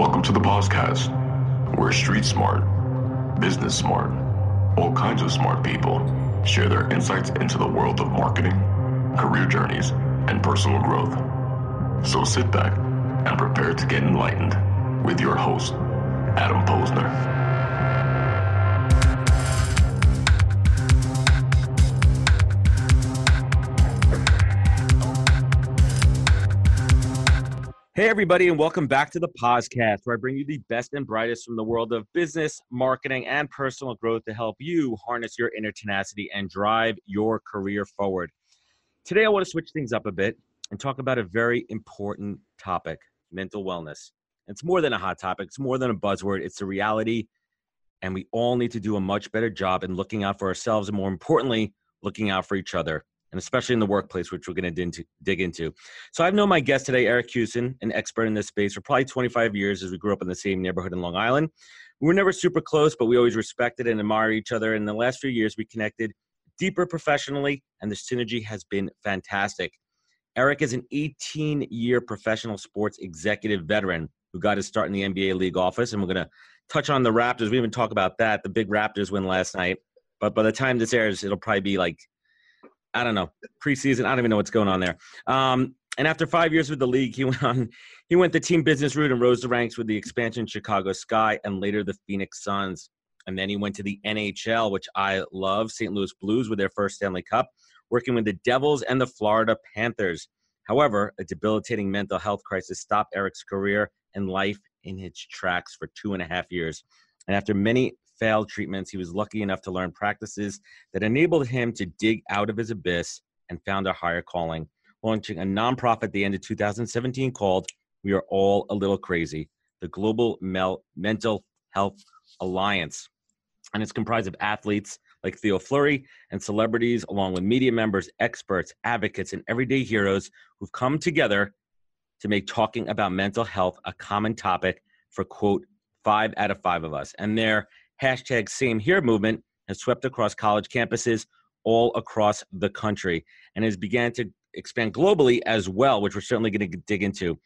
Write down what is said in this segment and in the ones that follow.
Welcome to the podcast, where street smart, business smart, all kinds of smart people share their insights into the world of marketing, career journeys, and personal growth. So sit back and prepare to get enlightened with your host, Adam Posner. Hey, everybody, and welcome back to the podcast, where I bring you the best and brightest from the world of business, marketing, and personal growth to help you harness your inner tenacity and drive your career forward. Today, I want to switch things up a bit and talk about a very important topic, mental wellness. It's more than a hot topic. It's more than a buzzword. It's a reality, and we all need to do a much better job in looking out for ourselves and, more importantly, looking out for each other, and especially in the workplace, which we're going to dig into. So I've known my guest today, Eric Kussin, an expert in this space for probably 25 years, as we grew up in the same neighborhood in Long Island. We were never super close, but we always respected and admired each other. In the last few years, we connected deeper professionally, and the synergy has been fantastic. Eric is an 18-year professional sports executive veteran who got his start in the NBA league office, and we're going to touch on the Raptors. We even talk about that, the big Raptors win last night. But by the time this airs, it'll probably be like, I don't know, preseason. I don't even know what's going on there. And after 5 years with the league, he went the team business route and rose the ranks with the expansion Chicago Sky and later the Phoenix Suns. And then he went to the NHL, which I love, St. Louis Blues with their first Stanley Cup, working with the Devils and the Florida Panthers. However, a debilitating mental health crisis stopped Eric's career and life in its tracks for 2.5 years. And after many failed treatments, he was lucky enough to learn practices that enabled him to dig out of his abyss and found a higher calling, launching a nonprofit at the end of 2017 called We Are All a Little Crazy, the Global Mental Health Alliance. And it's comprised of athletes like Theo Fleury and celebrities, along with media members, experts, advocates, and everyday heroes who've come together to make talking about mental health a common topic for, quote, 5 out of 5 of us. And their hashtag Same Here movement has swept across college campuses all across the country and has began to expand globally as well, which we're certainly going to dig into.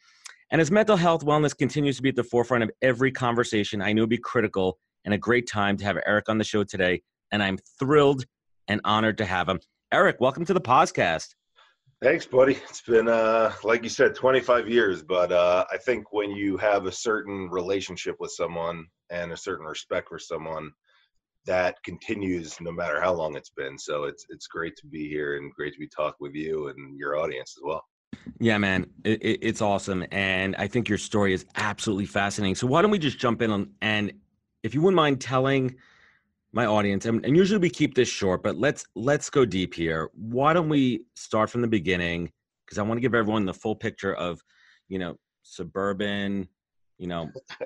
And as mental health wellness continues to be at the forefront of every conversation, I know it'd be critical and a great time to have Eric on the show today. And I'm thrilled and honored to have him. Eric, welcome to the podcast. Thanks, buddy. It's been, like you said, 25 years, but I think when you have a certain relationship with someone and a certain respect for someone, that continues no matter how long it's been. So it's great to be here and great to be talking with you and your audience as well. Yeah, man, it's awesome. And I think your story is absolutely fascinating. So why don't we just jump in on, and if you wouldn't mind telling my audience, and usually we keep this short, but let's go deep here. Why don't we start from the beginning? Because I want to give everyone the full picture of, suburban,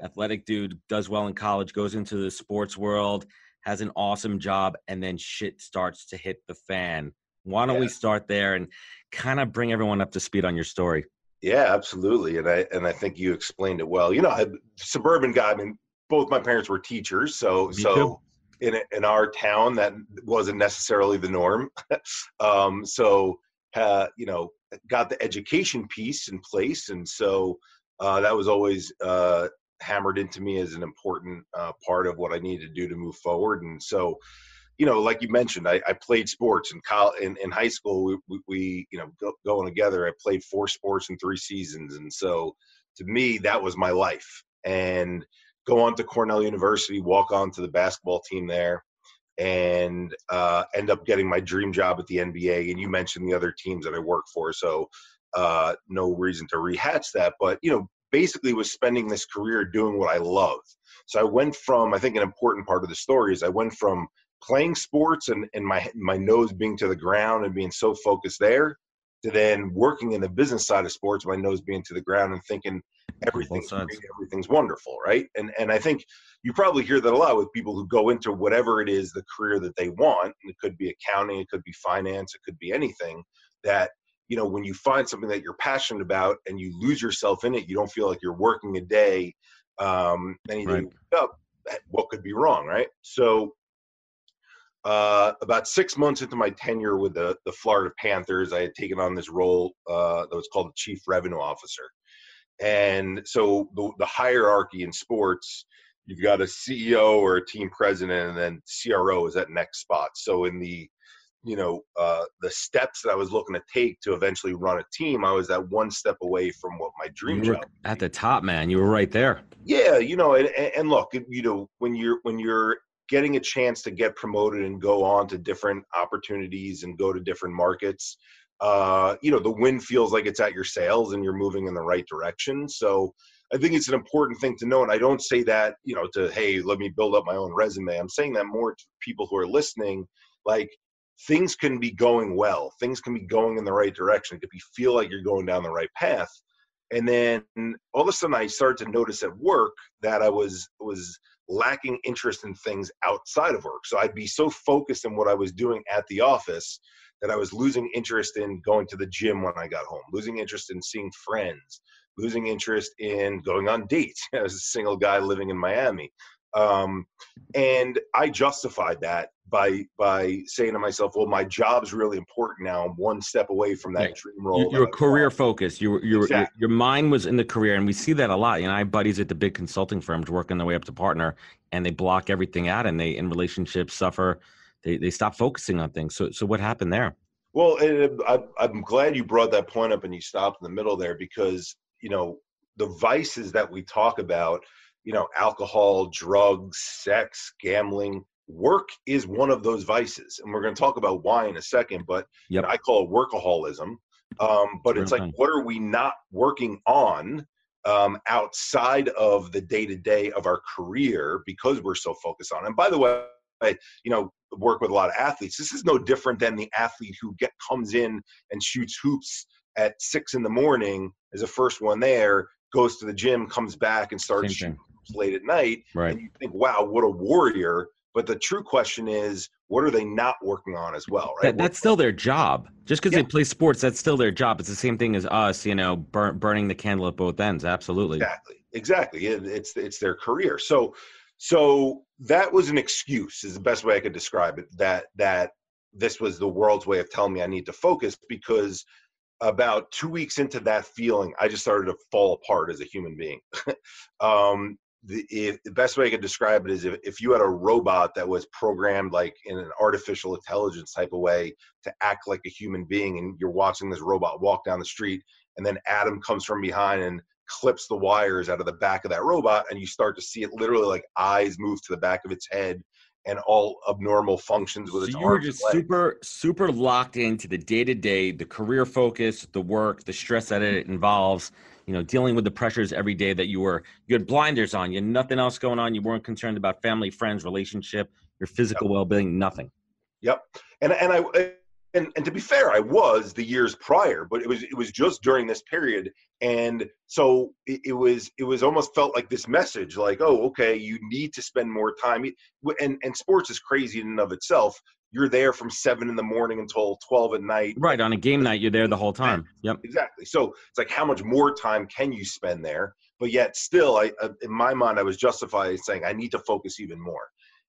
athletic dude, does well in college, goes into the sports world, has an awesome job, and then shit starts to hit the fan. Why don't we start there and kind of bring everyone up to speed on your story? Yeah, absolutely. And I think you explained it well. I'm a suburban guy. I mean, both my parents were teachers, so in our town, that wasn't necessarily the norm. Got the education piece in place. And so that was always hammered into me as an important part of what I needed to do to move forward. And so, like you mentioned, I played sports in high school. We going together, I played 4 sports in 3 seasons. And so to me, that was my life. And go on to Cornell University, walk on to the basketball team there, and end up getting my dream job at the NBA. And you mentioned the other teams that I work for, so no reason to rehash that. But, basically was spending this career doing what I love. So I went from, I think an important part of the story is I went from playing sports and my nose being to the ground and being so focused there, to then working in the business side of sports, my nose being to the ground and thinking everything's great, everything's wonderful, right? And I think you probably hear that a lot with people who go into whatever it is, the career that they want. And it could be accounting, it could be finance, it could be anything that, when you find something that you're passionate about and you lose yourself in it, you don't feel like you're working a day, and you think, what could be wrong, right? So about 6 months into my tenure with the Florida Panthers, I had taken on this role that was called the Chief Revenue Officer. And so the hierarchy in sports, you've got a CEO or a team president, and then CRO is that next spot. So in the the steps that I was looking to take to eventually run a team, I was that one step away from what my dream You were job would at be. the top, man. You were right there. Yeah, and look, when you're getting a chance to get promoted and go on to different opportunities and go to different markets, the wind feels like it's at your sails and you're moving in the right direction. So I think it's an important thing to know. And I don't say that, hey, let me build up my own resume. I'm saying that more to people who are listening, like, things can be going well. Things can be going in the right direction. It could feel like you're going down the right path. And then all of a sudden I started to notice at work that I was lacking interest in things outside of work. So I'd be so focused on what I was doing at the office that I was losing interest in going to the gym when I got home, losing interest in seeing friends, losing interest in going on dates. I was a single guy living in Miami. And I justified that by saying to myself, well, my job's really important now. I'm one step away from that dream role. You're career focused. Exactly. Your mind was in the career, and we see that a lot. I have buddies at the big consulting firms working their way up to partner, and they block everything out, and they, in relationships, suffer. They stop focusing on things. So what happened there? Well, I'm glad you brought that point up and you stopped in the middle there, because, the vices that we talk about, alcohol, drugs, sex, gambling, work is one of those vices. And we're going to talk about why in a second, but I call it workaholism. But it's like, what are we not working on outside of the day-to-day of our career because we're so focused on it? And by the way, work with a lot of athletes. This is no different than the athlete who comes in and shoots hoops at 6 a.m. as the first one there, goes to the gym, comes back and starts shooting hoops late at night. Right. And you think, wow, what a warrior. But the true question is, what are they not working on as well, right? That's still their job. Just because they play sports, that's still their job. It's the same thing as us, burning the candle at both ends. Absolutely. Exactly. It's their career. So that was an excuse, is the best way I could describe it, that this was the world's way of telling me I need to focus, because about 2 weeks into that feeling, I just started to fall apart as a human being. The best way I could describe it is if you had a robot that was programmed like in an artificial intelligence type of way to act like a human being, and you're watching this robot walk down the street, and then Adam comes from behind and clips the wires out of the back of that robot, and you start to see it literally like eyes move to the back of its head and all abnormal functions with its arms. You were just super locked into the day-to-day, the career focus, the work, the stress that it involves, dealing with the pressures every day that you had blinders on, you had nothing else going on. You weren't concerned about family, friends, relationship, your physical well-being, nothing. Yep. And to be fair, I was the years prior, but it was just during this period. And so it was almost felt like this message, like, oh, okay, you need to spend more time. And sports is crazy in and of itself. You're there from 7 a.m. until 12 at night. Right. On a game night, you're there the whole time. Yep. Exactly. So it's like, how much more time can you spend there? But yet still, in my mind, I was justified saying I need to focus even more.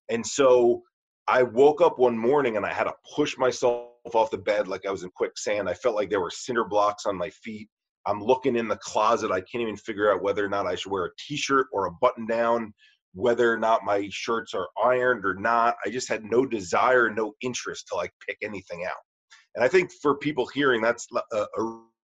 And so I woke up one morning and I had to push myself off the bed like I was in quicksand. I felt like there were cinder blocks on my feet. I'm looking in the closet. I can't even figure out whether or not I should wear a t-shirt or a button down, whether or not my shirts are ironed or not. I just had no desire, no interest to like pick anything out. And I think for people hearing, that's a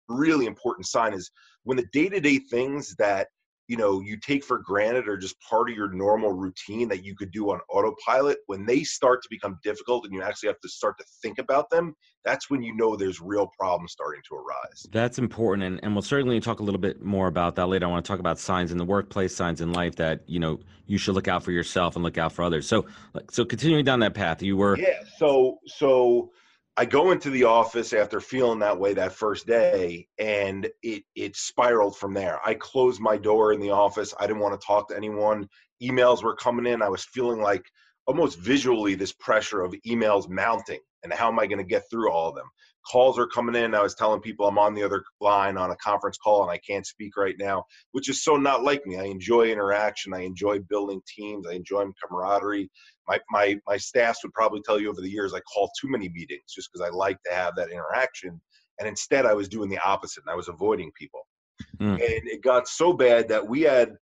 really important sign, is when the day-to-day things that you take for granted or just part of your normal routine that you could do on autopilot, when they start to become difficult and you actually have to start to think about them, that's when there's real problems starting to arise. That's important. And we'll certainly talk a little bit more about that later. I want to talk about signs in the workplace, signs in life that, you should look out for yourself and look out for others. So continuing down that path, you were. Yeah. So I go into the office after feeling that way that first day, and it spiraled from there. I closed my door in the office. I didn't want to talk to anyone. Emails were coming in. I was feeling like almost visually this pressure of emails mounting, and how am I going to get through all of them? Calls are coming in. I was telling people I'm on the other line on a conference call and I can't speak right now, which is so not like me. I enjoy interaction. I enjoy building teams. I enjoy camaraderie. My staffs would probably tell you over the years I call too many meetings just because I like to have that interaction. And instead I was doing the opposite, and I was avoiding people. And it got so bad that we had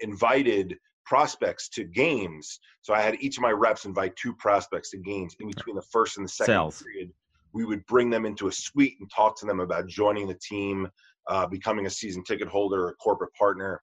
invited prospects to games. So I had each of my reps invite 2 prospects to games in between the first and the second Sales. period. We would bring them into a suite and talk to them about joining the team, becoming a season ticket holder, a corporate partner.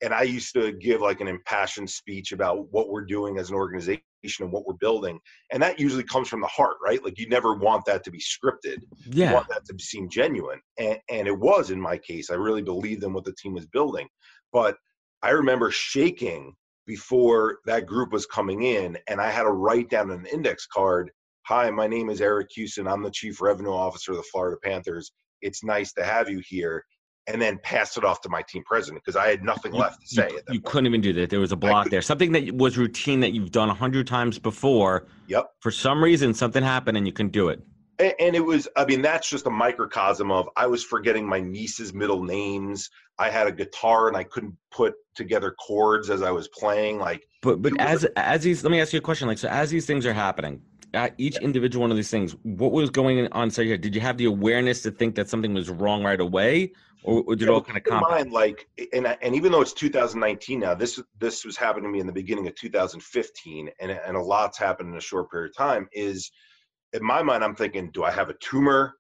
And I used to give like an impassioned speech about what we're doing as an organization and what we're building. And that usually comes from the heart, right? Like you never want that to be scripted. Yeah. You want that to seem genuine. And it was in my case. I really believed in what the team was building. But I remember shaking before that group was coming in, and I had to write down an index card. Hi, my name is Eric Kussin. I'm the Chief Revenue Officer of the Florida Panthers. It's nice to have you here. And then pass it off to my team president because I had nothing left to say at that point. You couldn't even do that. There was a block there. Something that was routine that you've done 100 times before. Yep. For some reason, something happened and you couldn't do it. And it was, I mean, that's just a microcosm of I was forgetting my niece's middle names. I had a guitar and I couldn't put together chords as I was playing. Like, but as these, let me ask you a question. Like, so as these things are happening, at each individual one of these things, what was going on inside here? Did you have the awareness to think that something was wrong right away? Or did it all kind of compound? Like, and even though it's 2019 now, this was happening to me in the beginning of 2015, and a lot's happened in a short period of time. Is in my mind, I'm thinking, do I have a tumor?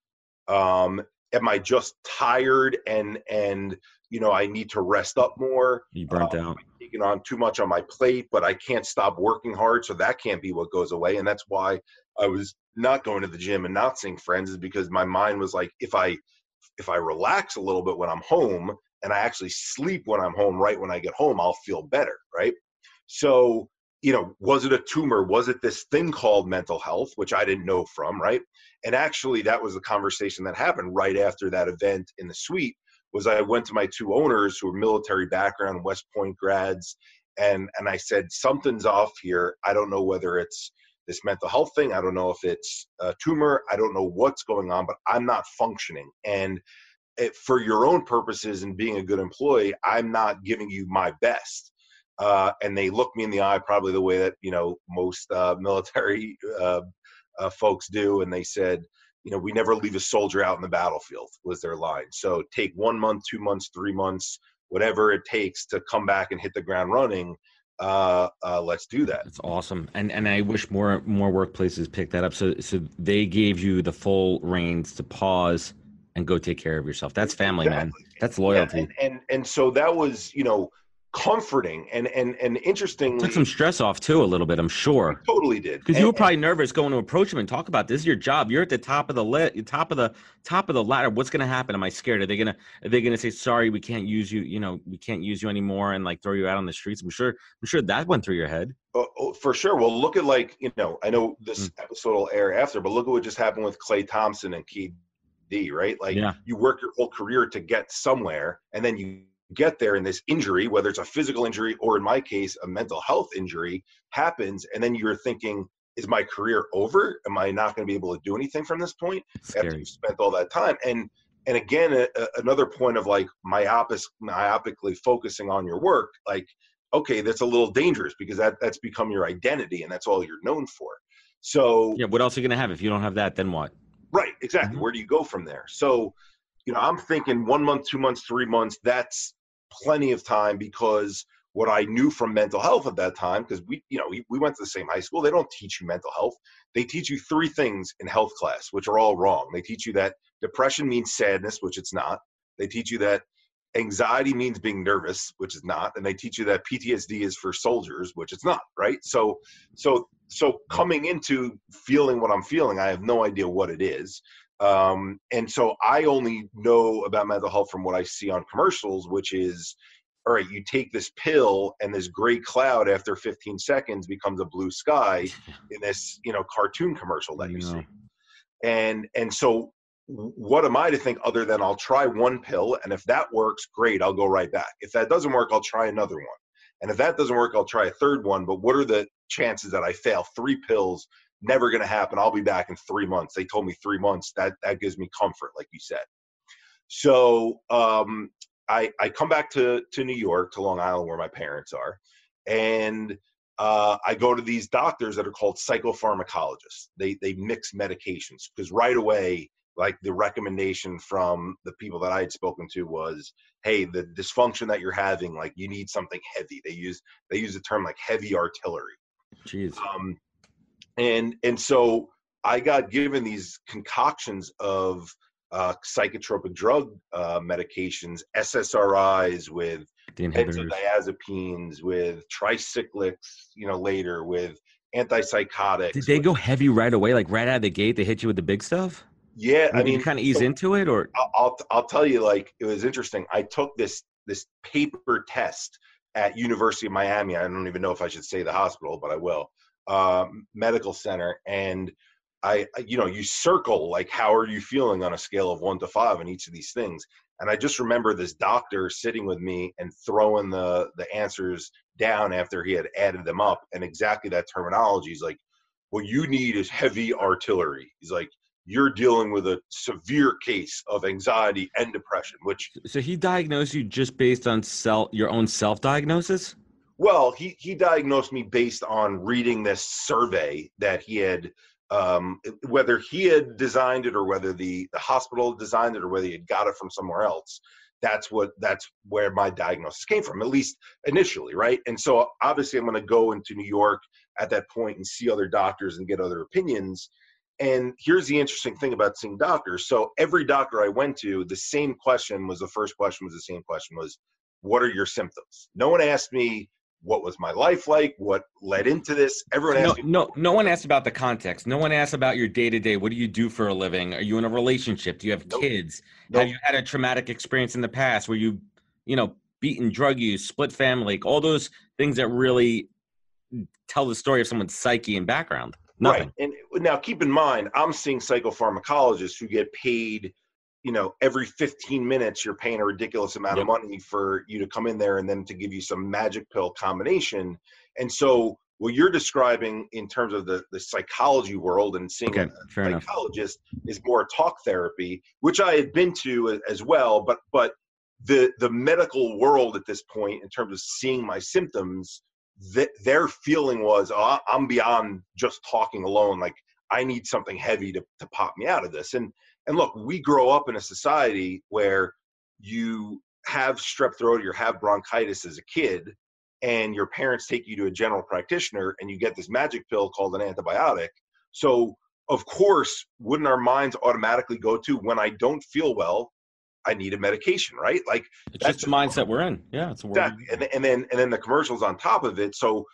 Am I just tired and I need to rest up more? You burnt out. I'm taking on too much on my plate, but I can't stop working hard, so that can't be what goes away. And that's why I was not going to the gym and not seeing friends, is because my mind was like, if I relax a little bit when I'm home and I actually sleep when I'm home, right when I get home, I'll feel better, right? So, was it a tumor? Was it this thing called mental health, which I didn't know from, right? And actually, that was the conversation that happened right after that event in the suite. Was I went to my 2 owners who were military background, West Point grads, and I said, something's off here. I don't know whether it's this mental health thing. I don't know if it's a tumor. I don't know what's going on, but I'm not functioning. And for your own purposes and being a good employee, I'm not giving you my best. And they looked me in the eye, probably the way that, most military folks do. And they said, we never leave a soldier out in the battlefield, was their line. So take 1 month, 2 months, 3 months, whatever it takes to come back and hit the ground running. Let's do that. That's awesome. And I wish more workplaces picked that up. So they gave you the full reins to pause and go take care of yourself. That's family, exactly. Man. That's loyalty. Yeah, and so that was, comforting and interesting. Took some stress off too, a little bit, I'm sure. It totally did. Because you were probably nervous going to approach them and talk about this is your job. You're at the top of the top of the ladder. What's going to happen? Am I scared? Are they gonna say, sorry, we can't use you, we can't use you anymore, and like throw you out on the streets? I'm sure that went through your head. Oh, for sure. Well, look at I know this episode will air after, but look at what just happened with Clay Thompson and KD, right? Like, you work your whole career to get somewhere, and then you get there and this injury, whether it's a physical injury or in my case, a mental health injury happens. And then you're thinking, is my career over? Am I not going to be able to do anything from this point after you spent all that time? And again, another point of like myopically focusing on your work, like, okay, that's a little dangerous because that's become your identity and that's all you're known for. So yeah, what else are you going to have? If you don't have that, then what? Right. Exactly. Mm-hmm. Where do you go from there? So, I'm thinking 1 month, 2 months, 3 months, that's plenty of time, because what I knew from mental health at that time, because we went to the same high school, they don't teach you mental health. They teach you 3 things in health class, which are all wrong. They teach you that depression means sadness, which it's not. They teach you that anxiety means being nervous, which is not. And they teach you that PTSD is for soldiers, which it's not, right? So coming into feeling what I'm feeling, I have no idea what it is. And so I only know about mental health from what I see on commercials, which is, all right, you take this pill and this gray cloud after 15 seconds becomes a blue sky in this, cartoon commercial that you see. And so what am I to think other than I'll try one pill, and if that works, great, I'll go right back. If that doesn't work, I'll try another one. And if that doesn't work, I'll try a third one. But what are the chances that I fail? 3 pills, never going to happen. I'll be back in 3 months. They told me 3 months. That gives me comfort, like you said. So I come back to New York, to Long Island, where my parents are. And I go to these doctors that are called psychopharmacologists. They mix medications, because right away, like the recommendation from the people that I had spoken to was, hey, the dysfunction that you're having, like you need something heavy. They use the term like heavy artillery. Jeez. And so I got given these concoctions of psychotropic drug medications, SSRIs with The inhibitors. benzodiazepines, with tricyclics, later with antipsychotics. Did they go heavy right away? Like right out of the gate, they hit you with the big stuff? Yeah, Or did you kind of ease into it, or? I'll tell you, like, it was interesting. I took this paper test at University of Miami. I don't even know if I should say the hospital, but I will. Medical center, and you circle like, how are you feeling on a scale of 1 to 5 on each of these things. And I just remember this doctor sitting with me and throwing the answers down after he had added them up, and exactly that terminology. He's like, what you need is heavy artillery. He's like, you're dealing with a severe case of anxiety and depression, which. So he diagnosed you just based on your own self-diagnosis? Well, he diagnosed me based on reading this survey that he had, whether he had designed it or whether the hospital designed it or whether he had got it from somewhere else. That's where my diagnosis came from, at least initially, right? And so obviously I'm going to go into New York at that point and see other doctors and get other opinions. And here's the interesting thing about seeing doctors. So every doctor I went to, the same question was, the first question was the same question, was, what are your symptoms? No one asked me, what was my life like? What led into this? Everyone asked me. No one asked about the context. No one asked about your day-to-day. What do you do for a living? Are you in a relationship? Do you have kids? Nope. Have you had a traumatic experience in the past where you beaten, drug use, split family, all those things that really tell the story of someone's psyche and background? Nothing. Right. And now keep in mind, I'm seeing psychopharmacologists who get paid, every 15 minutes you're paying a ridiculous amount of money for you to come in there and then to give you some magic pill combination. And so what you're describing in terms of the psychology world and seeing a psychologist is more talk therapy, which I had been to as well. But the medical world at this point, in terms of seeing my symptoms, their feeling was, oh, I'm beyond just talking alone. Like, I need something heavy to pop me out of this. And look, we grow up in a society where you have strep throat, you have bronchitis as a kid, and your parents take you to a general practitioner and you get this magic pill called an antibiotic. So of course, wouldn't our minds automatically go to, when I don't feel well, I need a medication, right? Like, it's just the mindset we're in. Yeah, it's a word. Exactly. And then the commercials on top of it. So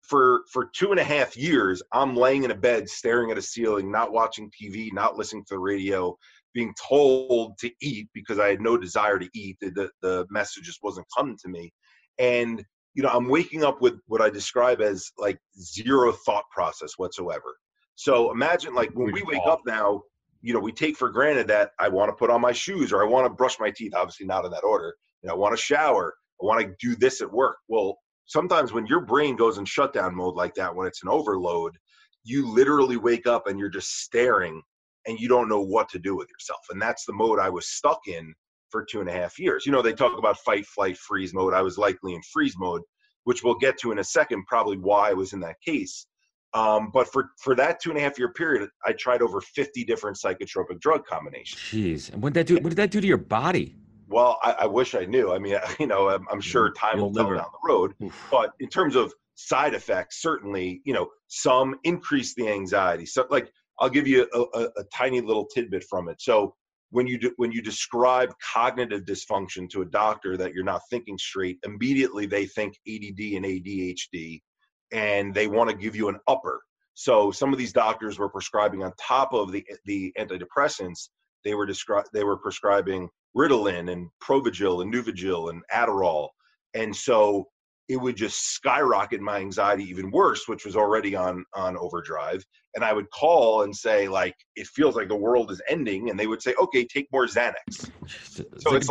for 2.5 years, I'm laying in a bed, staring at a ceiling, not watching TV, not listening to the radio, being told to eat because I had no desire to eat. The message just wasn't coming to me. And, I'm waking up with what I describe as like zero thought process whatsoever. So imagine, like, when we wake up now, we take for granted that I want to put on my shoes or I want to brush my teeth, obviously not in that order. I want to shower. I want to do this at work. Well, sometimes when your brain goes in shutdown mode like that, when it's an overload, you literally wake up and you're just staring and you don't know what to do with yourself. And that's the mode I was stuck in for 2.5 years. They talk about fight, flight, freeze mode. I was likely in freeze mode, which we'll get to in a second, probably why I was in that case. But for that 2.5-year period, I tried over 50 different psychotropic drug combinations. Jeez. And what did that do to your body? Well, I wish I knew. I mean, I'm sure time will tell down the road. Oof. But in terms of side effects, certainly, some increase the anxiety. So, like, I'll give you a tiny little tidbit from it. So when you describe cognitive dysfunction to a doctor that you're not thinking straight, immediately they think ADD and ADHD, and they want to give you an upper. So some of these doctors were prescribing, on top of the antidepressants, they were prescribing Ritalin and Provigil and Nuvigil and Adderall. And so it would just skyrocket my anxiety even worse, which was already on overdrive. And I would call and say, like, it feels like the world is ending. And they would say, okay, take more Xanax. So it's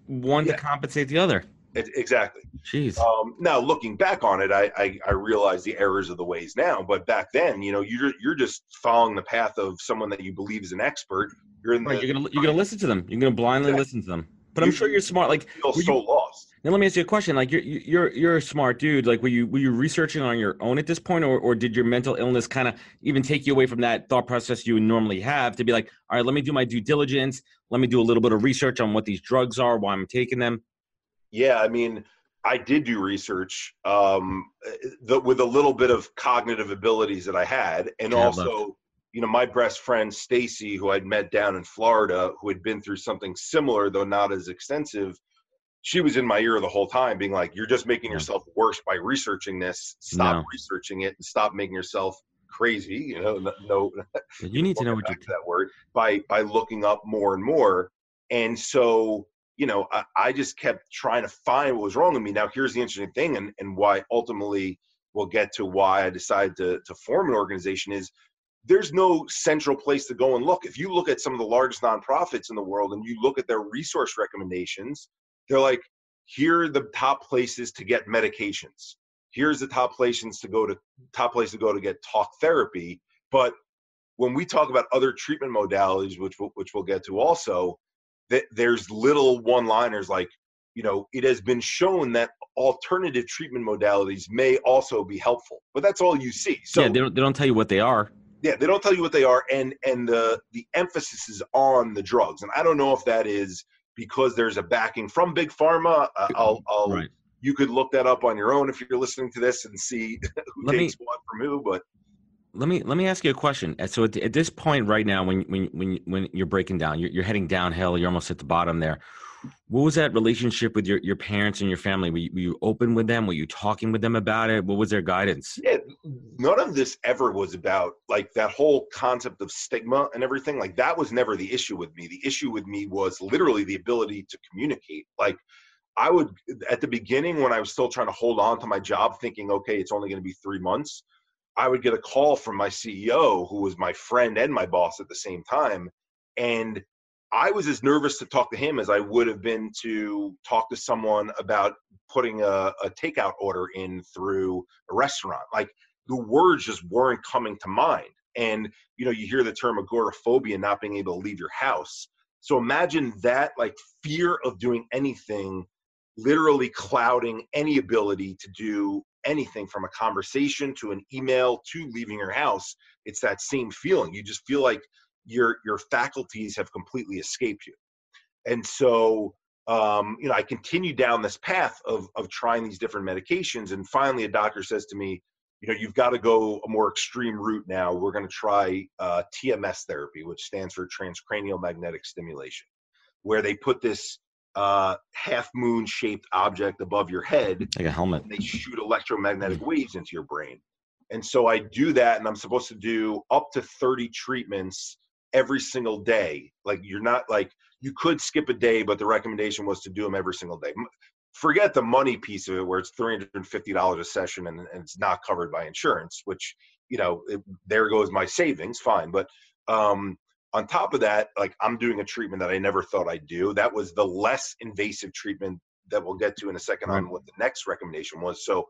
one to compensate the other. Exactly. Jeez. Now looking back on it, I realize the errors of the ways now, but back then, you're just following the path of someone that you believe is an expert. You're gonna listen to them. You're gonna blindly listen to them. But I'm sure you're smart. Like, so lost. else. Now let me ask you a question. Like you're a smart dude. Like were you researching on your own at this point, or did your mental illness kind of even take you away from that thought process you would normally have to be like, all right, let me do my due diligence. Let me do a little bit of research on what these drugs are, why I'm taking them. Yeah, I mean, I did do research with a little bit of cognitive abilities that I had, and Yeah, look. also, my best friend Stacy, who I'd met down in Florida, who had been through something similar, though not as extensive. She was in my ear the whole time, being like, "You're just making Yeah. yourself worse by researching this. Stop researching it and stop making yourself crazy." No, You need to know what back to that word by looking up more and more, and so. I just kept trying to find what was wrong with me. Now, here's the interesting thing, and why ultimately we'll get to why I decided to form an organization is there's no central place to go and look. If you look at some of the largest nonprofits in the world and you look at their resource recommendations, they're like, here are the top places to get medications. Here's the top place to go to get talk therapy. But when we talk about other treatment modalities, which we'll get to also, that there's little one-liners like, it has been shown that alternative treatment modalities may also be helpful, but that's all you see. So yeah, they don't tell you what they are. Yeah, they don't tell you what they are, and the emphasis is on the drugs. And I don't know if that is because there's a backing from big pharma. Right. You could look that up on your own if you're listening to this and see who takes what from who. But let me ask you a question. So at this point right now, when you're breaking down, you're heading downhill, you're almost at the bottom there. What was that relationship with your parents and your family? Were you open with them? Were you talking with them about it? What was their guidance? Yeah, none of this ever was about like that whole concept of stigma and everything. Like that was never the issue with me. The issue with me was literally the ability to communicate. Like I would, at the beginning when I was still trying to hold on to my job thinking, okay, it's only going to be 3 months. I would get a call from my CEO, who was my friend and my boss at the same time. And I was as nervous to talk to him as I would have been to talk to someone about putting a takeout order in through a restaurant. Like the words just weren't coming to mind. And, you hear the term agoraphobia, not being able to leave your house. So imagine that, like fear of doing anything, literally clouding any ability to do anything from a conversation to an email to leaving your house. It's that same feeling. You just feel like your faculties have completely escaped you. And so, I continued down this path of trying these different medications. And finally, a doctor says to me, you've got to go a more extreme route now. We're going to try TMS therapy, which stands for transcranial magnetic stimulation, where they put this half moon shaped object above your head, like a helmet, and they shoot electromagnetic waves into your brain. And so I do that, and I'm supposed to do up to 30 treatments every single day. Like you're not like, you could skip a day, but the recommendation was to do them every single day. Forget the money piece of it where it's $350 a session and it's not covered by insurance, which, there goes my savings, fine. But on top of that, like I'm doing a treatment that I never thought I'd do. That was the less invasive treatment that we'll get to in a second on what the next recommendation was. So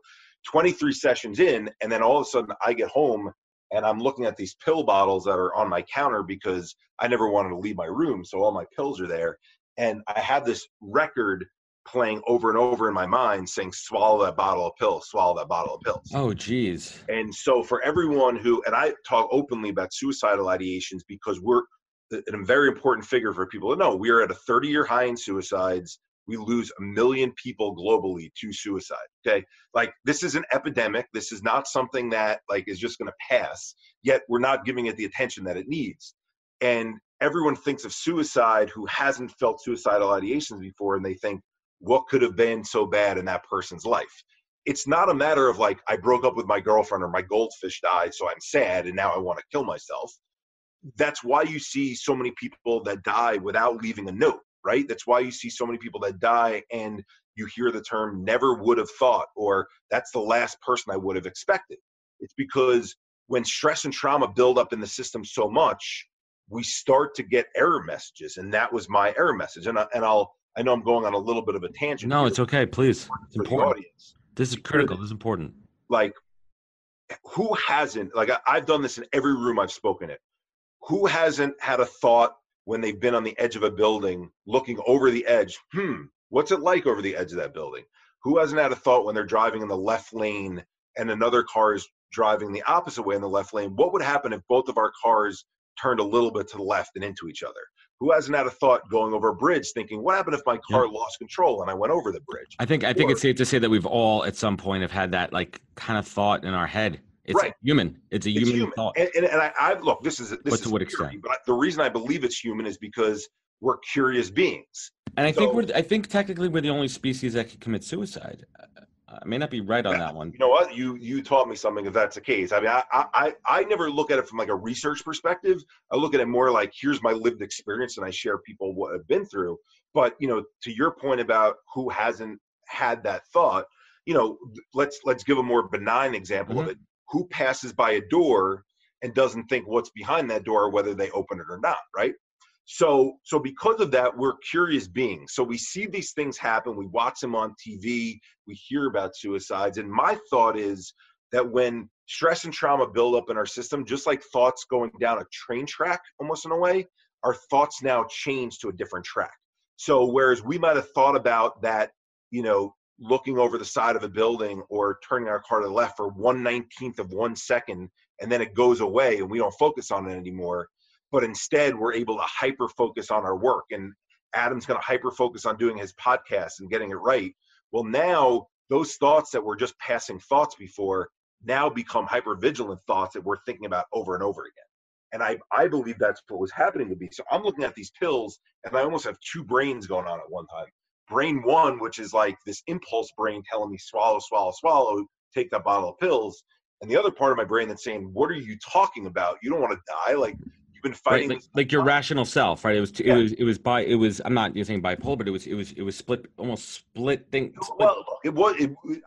23 sessions in, and then all of a sudden I get home and I'm looking at these pill bottles that are on my counter because I never wanted to leave my room. So all my pills are there. And I have this record playing over and over in my mind saying, swallow that bottle of pills, swallow that bottle of pills. Oh, geez. And so for everyone and I talk openly about suicidal ideations because we're a very important figure for people to know. We are at a 30-year high in suicides. We lose 1 million people globally to suicide. Okay. Like this is an epidemic. This is not something that like is just going to pass, yet we're not giving it the attention that it needs. And everyone thinks of suicide who hasn't felt suicidal ideations before. And they think, what could have been so bad in that person's life? It's not a matter of like, I broke up with my girlfriend or my goldfish died, so I'm sad and now I want to kill myself. That's why you see so many people that die without leaving a note, right? That's why you see so many people that die and you hear the term never would have thought, or that's the last person I would have expected. It's because when stress and trauma build up in the system so much, we start to get error messages. And that was my error message. And I know I'm going on a little bit of a tangent. No, it's okay. Please. It's important. Audience. This is critical. This is important. Like, who hasn't, like, I've done this in every room I've spoken in. Who hasn't had a thought when they've been on the edge of a building, looking over the edge, What's it like over the edge of that building? Who hasn't had a thought when they're driving in the left lane and another car is driving the opposite way in the left lane? What would happen if both of our cars turned a little bit to the left and into each other? Who hasn't had a thought going over a bridge thinking, what happened if my car lost control and I went over the bridge? I think it's safe to say that we've all at some point have had that like kind of thought in our head. It's human. It's a human thought. And I look, this is to what extent? But the reason I believe it's human is because we're curious beings. And I think technically we're the only species that can commit suicide. I may not be right on that one. You know what? You taught me something if that's the case. I mean, I never look at it from like a research perspective. I look at it more like, here's my lived experience and I share people what I've been through. But, you know, to your point about who hasn't had that thought, you know, let's give a more benign example of it. Who passes by a door and doesn't think what's behind that door, whether they open it or not, right? So because of that, we're curious beings. So we see these things happen. We watch them on TV. We hear about suicides. And my thought is that when stress and trauma build up in our system, just like thoughts going down a train track, almost in a way, our thoughts now change to a different track. So whereas we might have thought about that, you know, looking over the side of a building or turning our car to the left for 1/19th of 1 second, and then it goes away and we don't focus on it anymore. But instead, we're able to hyper focus on our work. And Adam's going to hyper focus on doing his podcast and getting it right. Well, now those thoughts that were just passing thoughts before now become hyper vigilant thoughts that we're thinking about over and over again. And I believe that's what was happening to me. So I'm looking at these pills and I almost have two brains going on at one time. Brain one, which is like this impulse brain telling me swallow, swallow, swallow, take that bottle of pills. And the other part of my brain that's saying, what are you talking about? You don't want to die. Like, you've been fighting, right, like your rational self, right? It was. I'm not using bipolar, but it was split, almost split thing. Split. Well,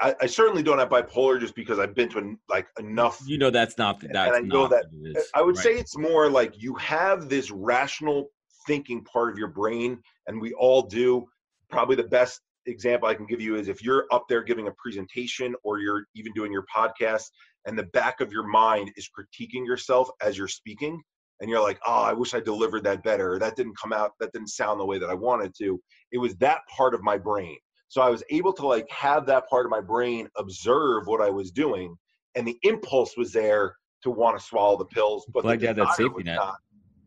I certainly don't have bipolar just because I've been to like enough. You know, that's not. And I know that. I would say it's more like you have this rational thinking part of your brain, and we all do. Probably the best example I can give you is if you're up there giving a presentation or you're even doing your podcast, and the back of your mind is critiquing yourself as you're speaking. And you're like, oh, I wish I delivered that better. That didn't come out. That didn't sound the way that I wanted to. It was that part of my brain. So I was able to like have that part of my brain observe what I was doing. And the impulse was there to want to swallow the pills. But like you had that safety net.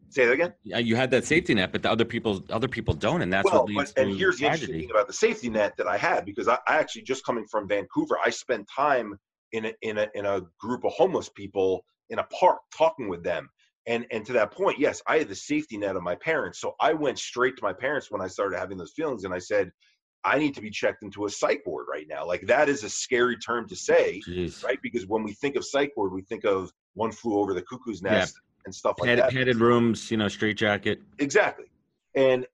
Say that again? Yeah, you had that safety net, but the other people don't. And that's what leads to and here's the interesting thing about the safety net that I had, because I actually just coming from Vancouver, I spent time in a group of homeless people in a park talking with them. And to that point, yes, I had the safety net of my parents. So I went straight to my parents when I started having those feelings. And I said, I need to be checked into a psych ward right now. Like, that is a scary term to say, right? Because when we think of psych ward, we think of One Flew Over the Cuckoo's Nest and stuff like that. Padded rooms, you know, straitjacket. Exactly. And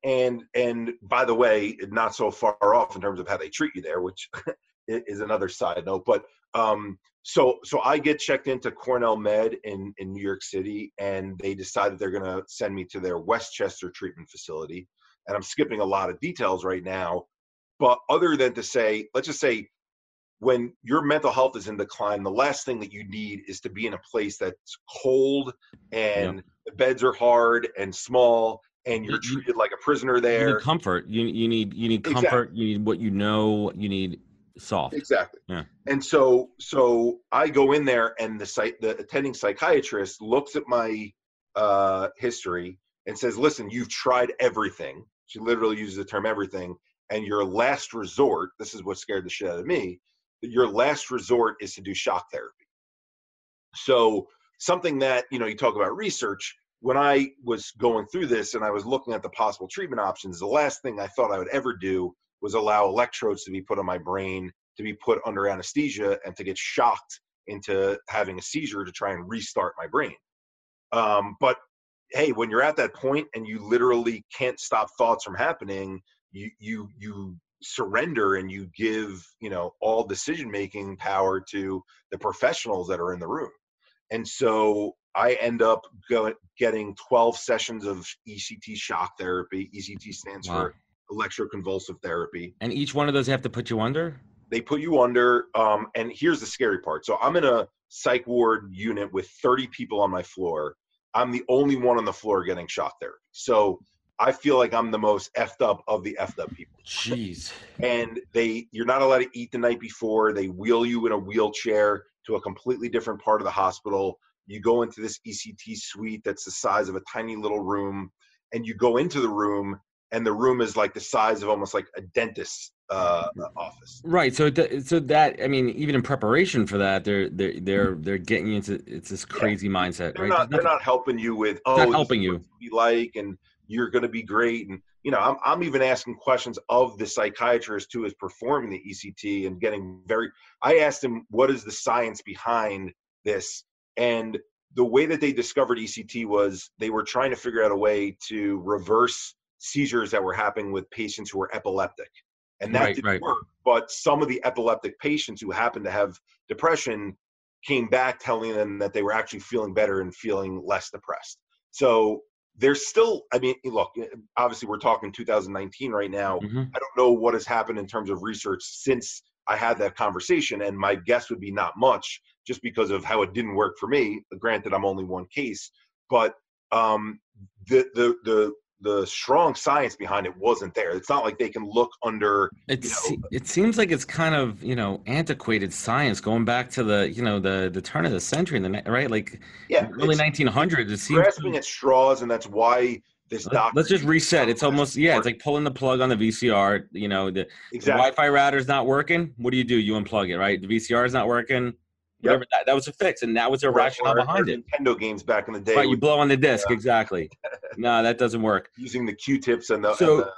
by the way, not so far off in terms of how they treat you there, which is another side note. But so I get checked into Cornell Med in New York City, and they decided they're going to send me to their Westchester treatment facility. And I'm skipping a lot of details right now, but other than to say, let's just say when your mental health is in decline, the last thing that you need is to be in a place that's cold and the beds are hard and small and you're treated like a prisoner there. You need comfort. You need comfort. Exactly. You need what you know. You need soft. Exactly. Yeah. And so I go in there, and the attending psychiatrist looks at my history and says, listen, you've tried everything. She literally uses the term everything. And your last resort, this is what scared the shit out of me, your last resort is to do shock therapy. So something that, you know, you talk about research, when I was going through this and I was looking at the possible treatment options, the last thing I thought I would ever do was allow electrodes to be put on my brain, to be put under anesthesia, and to get shocked into having a seizure to try and restart my brain. But hey, when you're at that point and you literally can't stop thoughts from happening, you surrender and you give, you know, all decision-making power to the professionals that are in the room. And so I end up getting 12 sessions of ECT shock therapy. ECT stands for electroconvulsive therapy. And each one of those have to put you under? They put you under. And here's the scary part. So I'm in a psych ward unit with 30 people on my floor. I'm the only one on the floor getting shock therapy. So I feel like I'm the most effed up of the effed up people. Jeez. And you're not allowed to eat the night before. They wheel you in a wheelchair to a completely different part of the hospital. You go into this ECT suite that's the size of a tiny little room, and you go into the room, and the room is like the size of almost like a dentist's office. Right. So that, I mean, even in preparation for that, they're getting you into this crazy mindset, right? They're not helping you with, not helping you. Be like, and you're going to be great. And I'm even asking questions of the psychiatrist who is performing the ECT and getting I asked him, what is the science behind this? And the way that they discovered ECT was they were trying to figure out a way to reverse seizures that were happening with patients who were epileptic. And that didn't work. But some of the epileptic patients who happened to have depression came back telling them that they were actually feeling better and feeling less depressed. So there's still, I mean, look, obviously we're talking 2019 right now. Mm-hmm. I don't know what has happened in terms of research since I had that conversation. And my guess would be not much, just because of how it didn't work for me. Granted, I'm only one case, but the strong science behind it wasn't there. It's not like they can look under. It seems like it's kind of antiquated science going back to the turn of the century, right? Like early 1900s. It seems grasping at straws, and that's why this doctor. Let's just reset. It's almost it's like pulling the plug on the VCR. The Wi-Fi router's not working. What do? You unplug it, right? The VCR is not working. Whatever that was a fix, and that was a rationale behind it. Nintendo games back in the day. Right, you blow on the disc, exactly. No, that doesn't work. Using the Q-tips and the. So,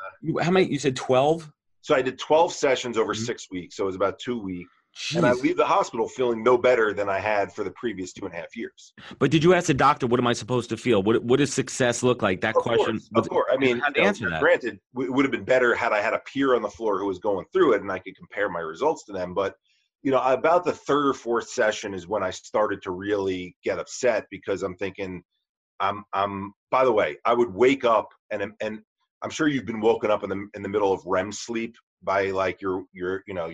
how many? You said 12? So I did 12 sessions over 6 weeks. So it was about 2 weeks. Jeez. And I leave the hospital feeling no better than I had for the previous 2.5 years. But did you ask the doctor, what am I supposed to feel? What does success look like? That question. Of course. I mean, answer that. Granted, it would have been better had I had a peer on the floor who was going through it and I could compare my results to them. But about the third or fourth session is when I started to really get upset, because I'm thinking, by the way, I would wake up and I'm sure you've been woken up in the middle of REM sleep by like your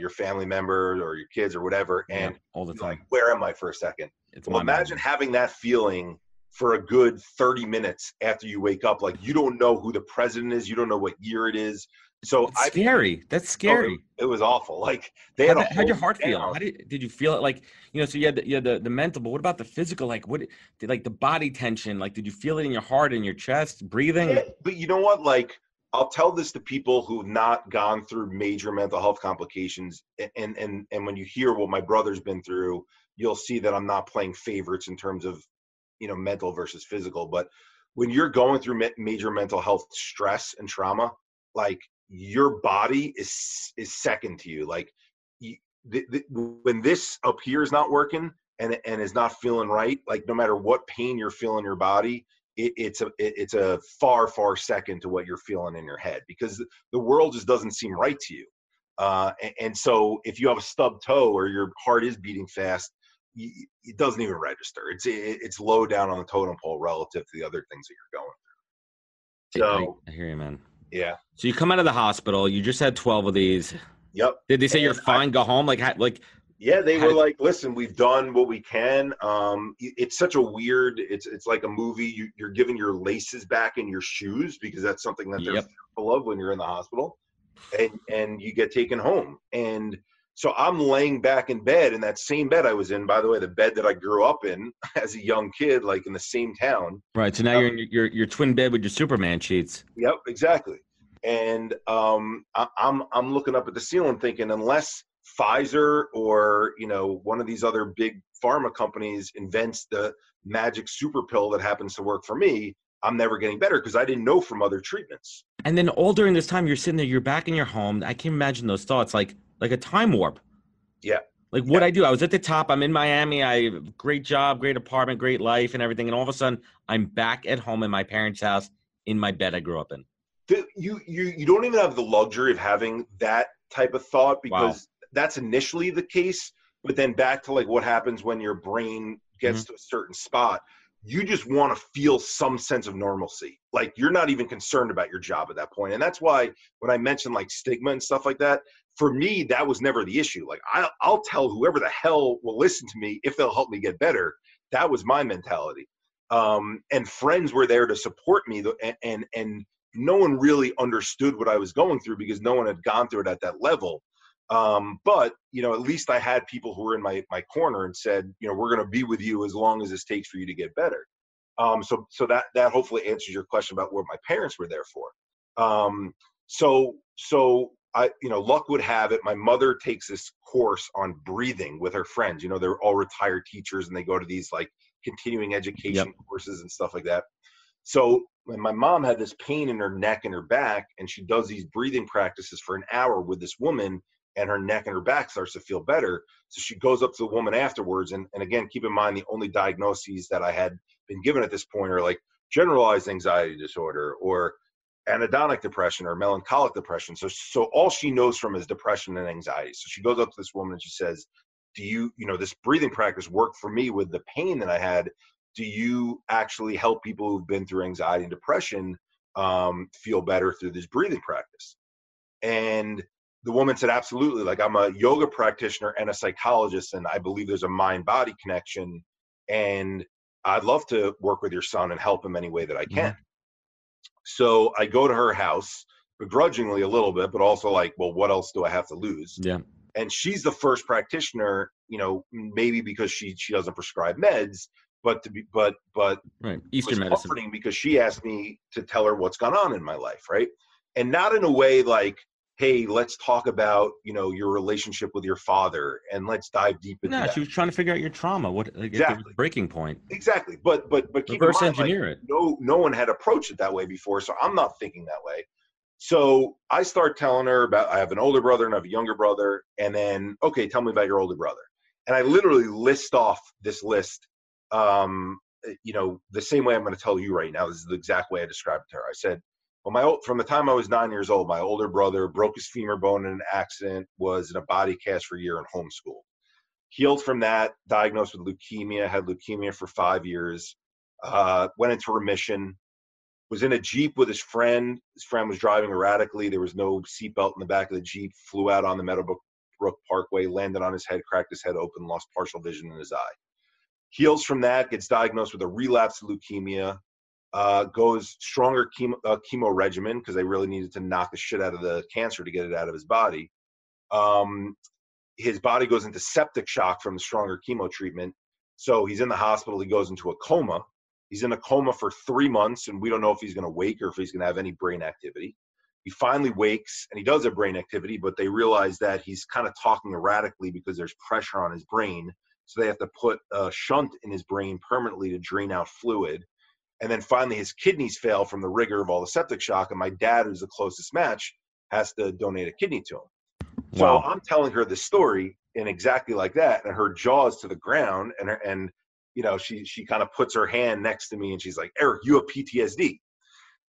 family member or your kids or whatever. And all the time. Like, where am I for a second? Well, imagine having that feeling for a good 30 minutes after you wake up. Like, you don't know who the president is. You don't know what year it is. So it's scary. That's scary. It was awful. Like, how'd your heart feel? How did you feel it? Like, so you had the mental, but what about the physical? Like, like the body tension? Like, did you feel it in your heart, in your chest, breathing? Yeah, but you know what? Like, I'll tell this to people who've not gone through major mental health complications. And when you hear what my brother's been through, you'll see that I'm not playing favorites in terms of, mental versus physical. But when you're going through major mental health stress and trauma, like, your body is second to you. Like, when this up here is not working and is not feeling right, like, no matter what pain you're feeling in your body, it's a far, far second to what you're feeling in your head, because the world just doesn't seem right to you. And so if you have a stubbed toe or your heart is beating fast, it doesn't even register. It's low down on the totem pole relative to the other things that you're going through. So I hear you, man. Yeah. So you come out of the hospital. You just had 12 of these. Yep. Did they say you're fine? Go home. Yeah, they were like, listen, we've done what we can. It's such a weird. It's like a movie. You're giving your laces back in your shoes, because that's something that they're fearful of when you're in the hospital, and you get taken home. And so I'm laying back in bed, in that same bed I was in, by the way, the bed that I grew up in as a young kid, like in the same town. Right. So now you're in your twin bed with your Superman sheets. Yep, exactly. And I'm looking up at the ceiling thinking, unless Pfizer or one of these other big pharma companies invents the magic super pill that happens to work for me, I'm never getting better, because I didn't know from other treatments. And then all during this time, you're sitting there, you're back in your home. I can imagine those thoughts, like a time warp. Yeah. Like, what I do, I was at the top. I'm in Miami. I have a great job, great apartment, great life, and everything. And all of a sudden, I'm back at home in my parents' house in my bed I grew up in. You don't even have the luxury of having that type of thought, because that's initially the case. But then back to like what happens when your brain gets to a certain spot, you just want to feel some sense of normalcy. Like, you're not even concerned about your job at that point. And that's why when I mentioned like stigma and stuff like that, for me, that was never the issue. Like, I'll tell whoever the hell will listen to me if they'll help me get better. That was my mentality. And friends were there to support me. And no one really understood what I was going through because no one had gone through it at that level. But, you know, at least I had people who were in my corner and said, you know, we're going to be with you as long as this takes for you to get better. So that hopefully answers your question about what my parents were there for. So I, you know, luck would have it, my mother takes this course on breathing with her friends. You know, they're all retired teachers and they go to these like continuing education courses and stuff like that. So when my mom had this pain in her neck and her back, and she does these breathing practices for an hour with this woman, and her neck and her back starts to feel better. So she goes up to the woman afterwards. And again, keep in mind, the only diagnoses that I had been given at this point are like generalized anxiety disorder or anhedonic depression or melancholic depression. So all she knows from is depression and anxiety. So she goes up to this woman and she says, do you know, this breathing practice worked for me with the pain that I had. Do you actually help people who've been through anxiety and depression feel better through this breathing practice? And the woman said, absolutely. Like, I'm a yoga practitioner and a psychologist, and I believe there's a mind-body connection, and I'd love to work with your son and help him any way that I can. So I go to her house, begrudgingly a little bit, but also like, well, what else do I have to lose? Yeah. And she's the first practitioner, you know, maybe because she doesn't prescribe meds, but right. Eastern medicine, because she asked me to tell her what's gone on in my life, right? And not in a way like, hey, let's talk about, you know, your relationship with your father and let's dive deep into that. She was trying to figure out your trauma. What exactly. the breaking point. Exactly. But keep reverse in mind, engineer like, it. No one had approached it that way before, so I'm not thinking that way. So I start telling her about, I have an older brother and I have a younger brother, and then, okay, tell me about your older brother. And I literally list off this list, you know, the same way I'm going to tell you right now. This is the exact way I described it to her. I said, well, from the time I was 9 years old, my older brother broke his femur bone in an accident, was in a body cast for a year and homeschooled. Healed from that, diagnosed with leukemia, had leukemia for 5 years, went into remission, was in a Jeep with his friend. His friend was driving erratically. There was no seatbelt in the back of the Jeep, flew out on the Meadowbrook Parkway, landed on his head, cracked his head open, lost partial vision in his eye. Heals from that, gets diagnosed with a relapse of leukemia, goes stronger chemo regimen because they really needed to knock the shit out of the cancer to get it out of his body. His body goes into septic shock from the stronger chemo treatment. So he's in the hospital. He goes into a coma. He's in a coma for 3 months, and we don't know if he's going to wake or if he's going to have any brain activity. He finally wakes, and he does have brain activity, but they realize that he's kind of talking erratically because there's pressure on his brain. So they have to put a shunt in his brain permanently to drain out fluid. And then finally his kidneys fail from the rigor of all the septic shock. And my dad, who's the closest match, has to donate a kidney to him. Wow. So I'm telling her this story in exactly like that. And her jaw is to the ground. And you know, she kind of puts her hand next to me and she's like, Eric, you have PTSD.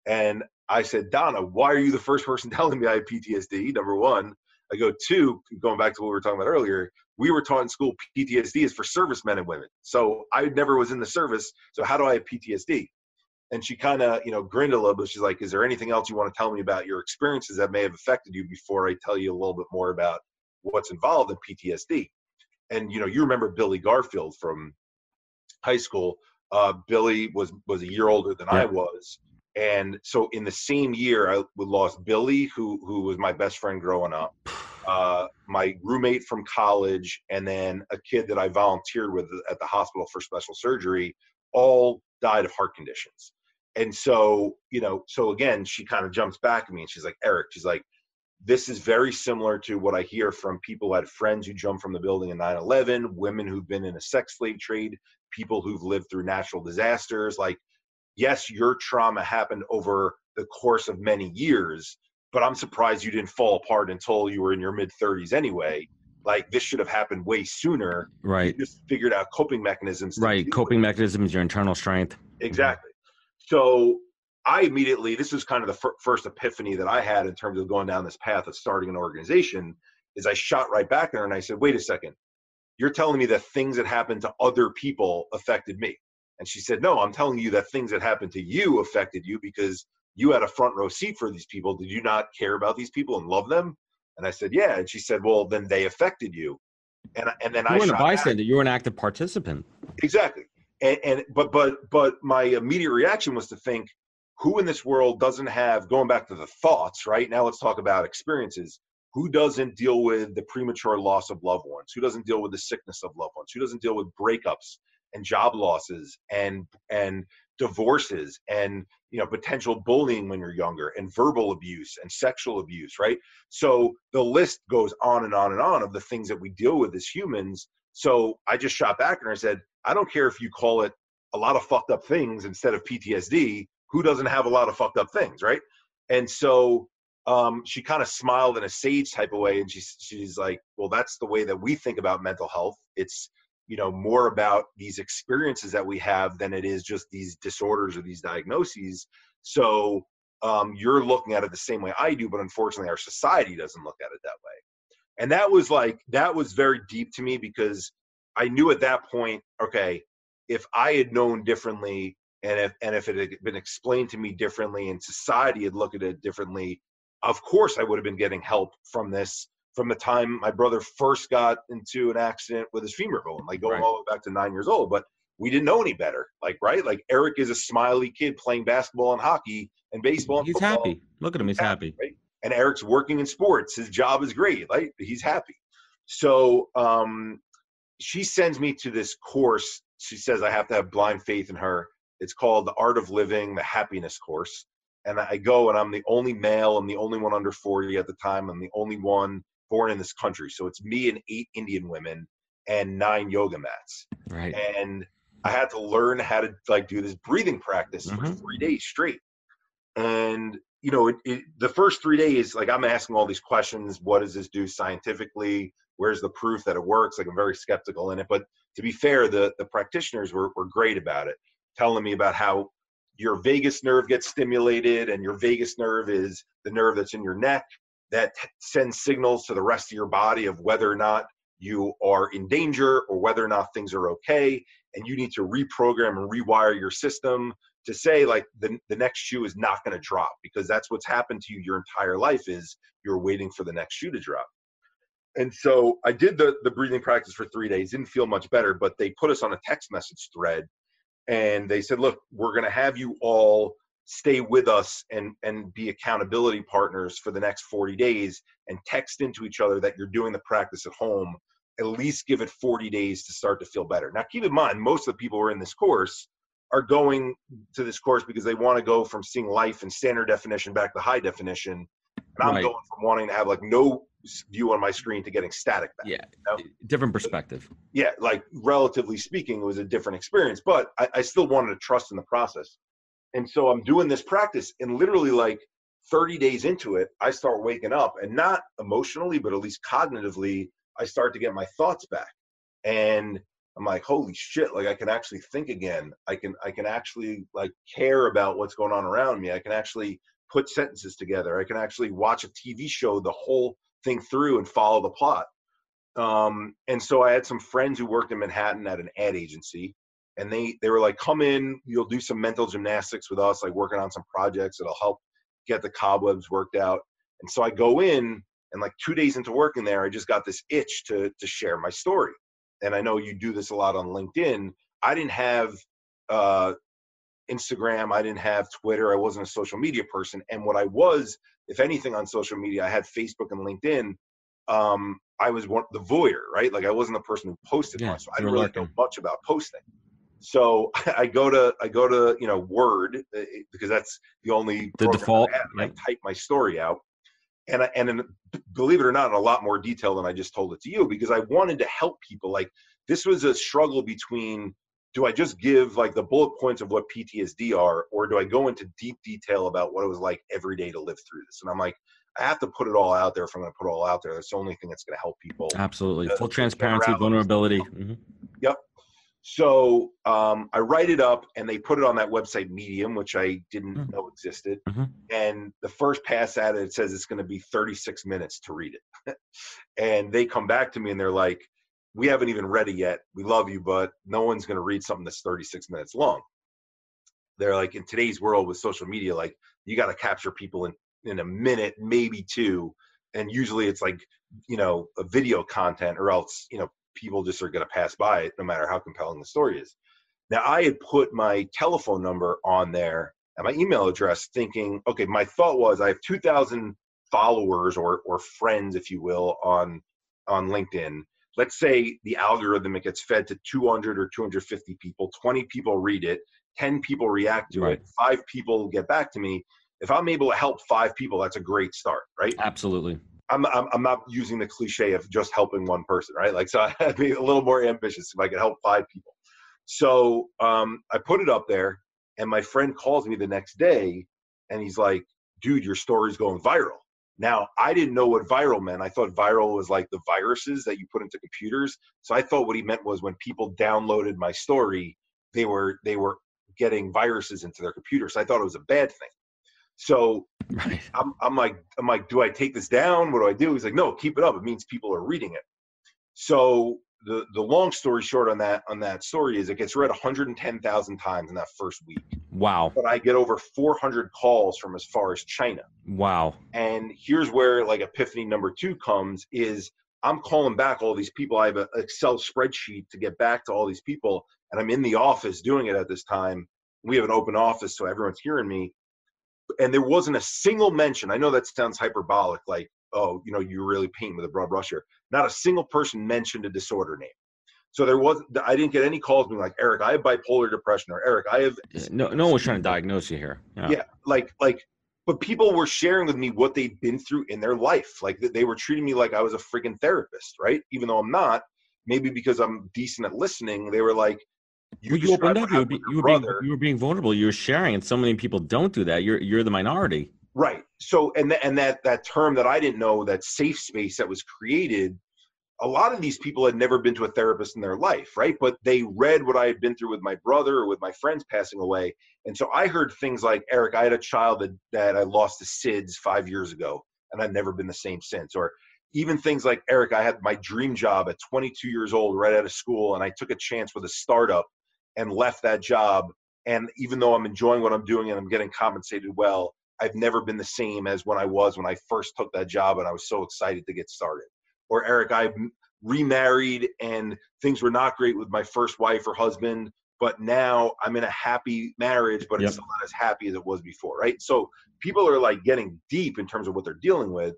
And I said, Donna, why are you the first person telling me I have PTSD? Number one. I go, two, going back to what we were talking about earlier, we were taught in school PTSD is for servicemen and women. So I never was in the service. So how do I have PTSD? And she kind of, you know, grinned a little bit. She's like, is there anything else you want to tell me about your experiences that may have affected you before I tell you a little bit more about what's involved in PTSD? And, you know, you remember Billy Garfield from high school. Billy was a year older than I was. And so in the same year, I lost Billy, who was my best friend growing up, my roommate from college, and then a kid that I volunteered with at the hospital for special surgery, all died of heart conditions. And so, you know, so again, she kind of jumps back at me and she's like, Eric, she's like, this is very similar to what I hear from people who had friends who jumped from the building in 9/11, women who've been in a sex slave trade, people who've lived through natural disasters. Like, yes, your trauma happened over the course of many years, but I'm surprised you didn't fall apart until you were in your mid-30s anyway. Like, this should have happened way sooner. Right. You just figured out coping mechanisms. Right. Coping mechanisms, your internal strength. Exactly. So I immediately, this was kind of the first epiphany that I had in terms of going down this path of starting an organization, is I shot right back there and I said, wait a second, you're telling me that things that happened to other people affected me. And she said, no, I'm telling you that things that happened to you affected you because you had a front row seat for these people. Did you not care about these people and love them? And I said, yeah. And she said, well, then they affected you. And then you weren't a bystander. You were an active participant. Exactly. But my immediate reaction was to think, who in this world doesn't have, going back to the thoughts, right? Now let's talk about experiences. Who doesn't deal with the premature loss of loved ones? Who doesn't deal with the sickness of loved ones? Who doesn't deal with breakups and job losses and divorces and, you know, potential bullying when you're younger and verbal abuse and sexual abuse, right? So the list goes on and on and on of the things that we deal with as humans. So I just shot back and I said, I don't care if you call it a lot of fucked up things instead of PTSD. Who doesn't have a lot of fucked up things, right? And so she kind of smiled in a sage type of way, and she's like, well, that's the way that we think about mental health. It's, you know, more about these experiences that we have than it is just these disorders or these diagnoses. So you're looking at it the same way I do, but unfortunately our society doesn't look at it that way. And that was very deep to me, because I knew at that point, okay, if I had known differently, and if it had been explained to me differently and society had looked at it differently, of course I would have been getting help from this from the time my brother first got into an accident with his femur bone, like going all the way back to 9 years old. But we didn't know any better, like, right? Like Eric is a smiley kid playing basketball and hockey and baseball and football. He's happy. Look at him. He's happy. Right? And Eric's working in sports. His job is great. Like, he's happy. So she sends me to this course. She says I have to have blind faith in her. It's called The Art of Living, the Happiness Course. And I go, and I'm the only male. I'm the only one under 40 at the time. I'm the only one born in this country. So it's me and 8 Indian women and 9 yoga mats. Right. And I had to learn how to like do this breathing practice for 3 days straight. And, you know, the first 3 days, like, I'm asking all these questions. What does this do scientifically? Where's the proof that it works? Like, I'm very skeptical in it. But to be fair, the practitioners were great about it, telling me about how your vagus nerve gets stimulated, and your vagus nerve is the nerve that's in your neck that sends signals to the rest of your body of whether or not you are in danger or whether or not things are okay. And you need to reprogram and rewire your system to say, like, the next shoe is not going to drop, because that's what's happened to you your entire life, is you're waiting for the next shoe to drop. And so I did the breathing practice for 3 days, didn't feel much better, but they put us on a text message thread, and they said, look, we're going to have you all stay with us and be accountability partners for the next 40 days and text into each other that you're doing the practice at home. At least give it 40 days to start to feel better. Now, keep in mind, most of the people who are in this course are going to this course because they want to go from seeing life in standard definition back to high definition. And I'm going from wanting to have like no view on my screen to getting static back. Yeah, you know? different perspective. Yeah, like, relatively speaking, it was a different experience, but I still wanted to trust in the process. And so I'm doing this practice, and literally like 30 days into it, I start waking up, and not emotionally, but at least cognitively, I start to get my thoughts back. And I'm like, holy shit, like, I can actually think again. I can actually like care about what's going on around me. I can actually put sentences together. I can actually watch a TV show the whole thing through and follow the plot. And so I had some friends who worked in Manhattan at an ad agency, and they were like, come in, you'll do some mental gymnastics with us, like working on some projects that'll help get the cobwebs worked out. And so I go in, and like 2 days into working there, I just got this itch to share my story. And I know you do this a lot on LinkedIn. I didn't have Instagram. I didn't have Twitter. I wasn't a social media person. And what I was, if anything, on social media, I had Facebook and LinkedIn. I was the voyeur, right? Like, I wasn't the person who posted much. So I didn't really know much about posting. So I go to you know, Word, because that's the only default. I have, and I type my story out. And believe it or not, in a lot more detail than I just told it to you, because I wanted to help people. Like, this was a struggle between, do I just give like the bullet points of what PTSD are, or do I go into deep detail about what it was like every day to live through this? And I'm like, I have to put it all out there. If I'm going to put it all out there, that's the only thing that's going to help people. Absolutely. Full transparency, vulnerability. Mm-hmm. Yep. So I write it up, and they put it on that website Medium, which I didn't know existed. And the first pass at it says it's going to be 36 minutes to read it. And they come back to me, and they're like, we haven't even read it yet. We love you, but no one's going to read something that's 36 minutes long. They're like, in today's world with social media, like, you got to capture people in a minute, maybe 2. And usually it's like, you know, a video content, or else, you know, people just are going to pass by it no matter how compelling the story is. Now, I had put my telephone number on there and my email address, thinking, okay, my thought was I have 2,000 followers or friends, if you will, on LinkedIn. Let's say the algorithm, it gets fed to 200 or 250 people, 20 people read it, 10 people react to it, 5 people get back to me. If I'm able to help 5 people, that's a great start, right? Absolutely. I'm not using the cliche of just helping one person, right? Like, so I'd be a little more ambitious if I could help 5 people. So I put it up there, and my friend calls me the next day, and he's like, dude, your story's going viral. Now, I didn't know what viral meant. I thought viral was like the viruses that you put into computers. So I thought what he meant was when people downloaded my story, they were getting viruses into their computers. So I thought it was a bad thing. So I'm like, do I take this down? What do I do? He's like, no, keep it up. It means people are reading it. So the long story short on that story is it gets read 110,000 times in that first week. Wow. But I get over 400 calls from as far as China. Wow. And here's where like epiphany number 2 comes is I'm calling back all these people. I have an Excel spreadsheet to get back to all these people. And I'm in the office doing it at this time. We have an open office, so everyone's hearing me. And there wasn't a single mention. I know that sounds hyperbolic, like, oh, you know, you're really painting with a broad brush here. Not a single person mentioned a disorder name. So I didn't get any calls being like, Eric, I have bipolar depression, or Eric, I have. No one was trying to diagnose you here. Yeah, but people were sharing with me what they'd been through in their life. Like they were treating me like I was a freaking therapist, right? Even though I'm not. Maybe because I'm decent at listening, they were like, you opened up. You were being vulnerable. You were sharing, and so many people don't do that. You're the minority, right? So and that term that I didn't know, that safe space that was created. A lot of these people had never been to a therapist in their life, right? But they read what I had been through with my brother or with my friends passing away. And so I heard things like, Eric, I had a child that I lost to SIDS 5 years ago, and I've never been the same since. Or even things like, Eric, I had my dream job at 22 years old right out of school, and I took a chance with a startup and left that job. And even though I'm enjoying what I'm doing and I'm getting compensated well, I've never been the same as when I first took that job and I was so excited to get started. Or Eric, I remarried and things were not great with my first wife or husband, but now I'm in a happy marriage, but it's still not as happy as it was before, right? So people are like getting deep in terms of what they're dealing with.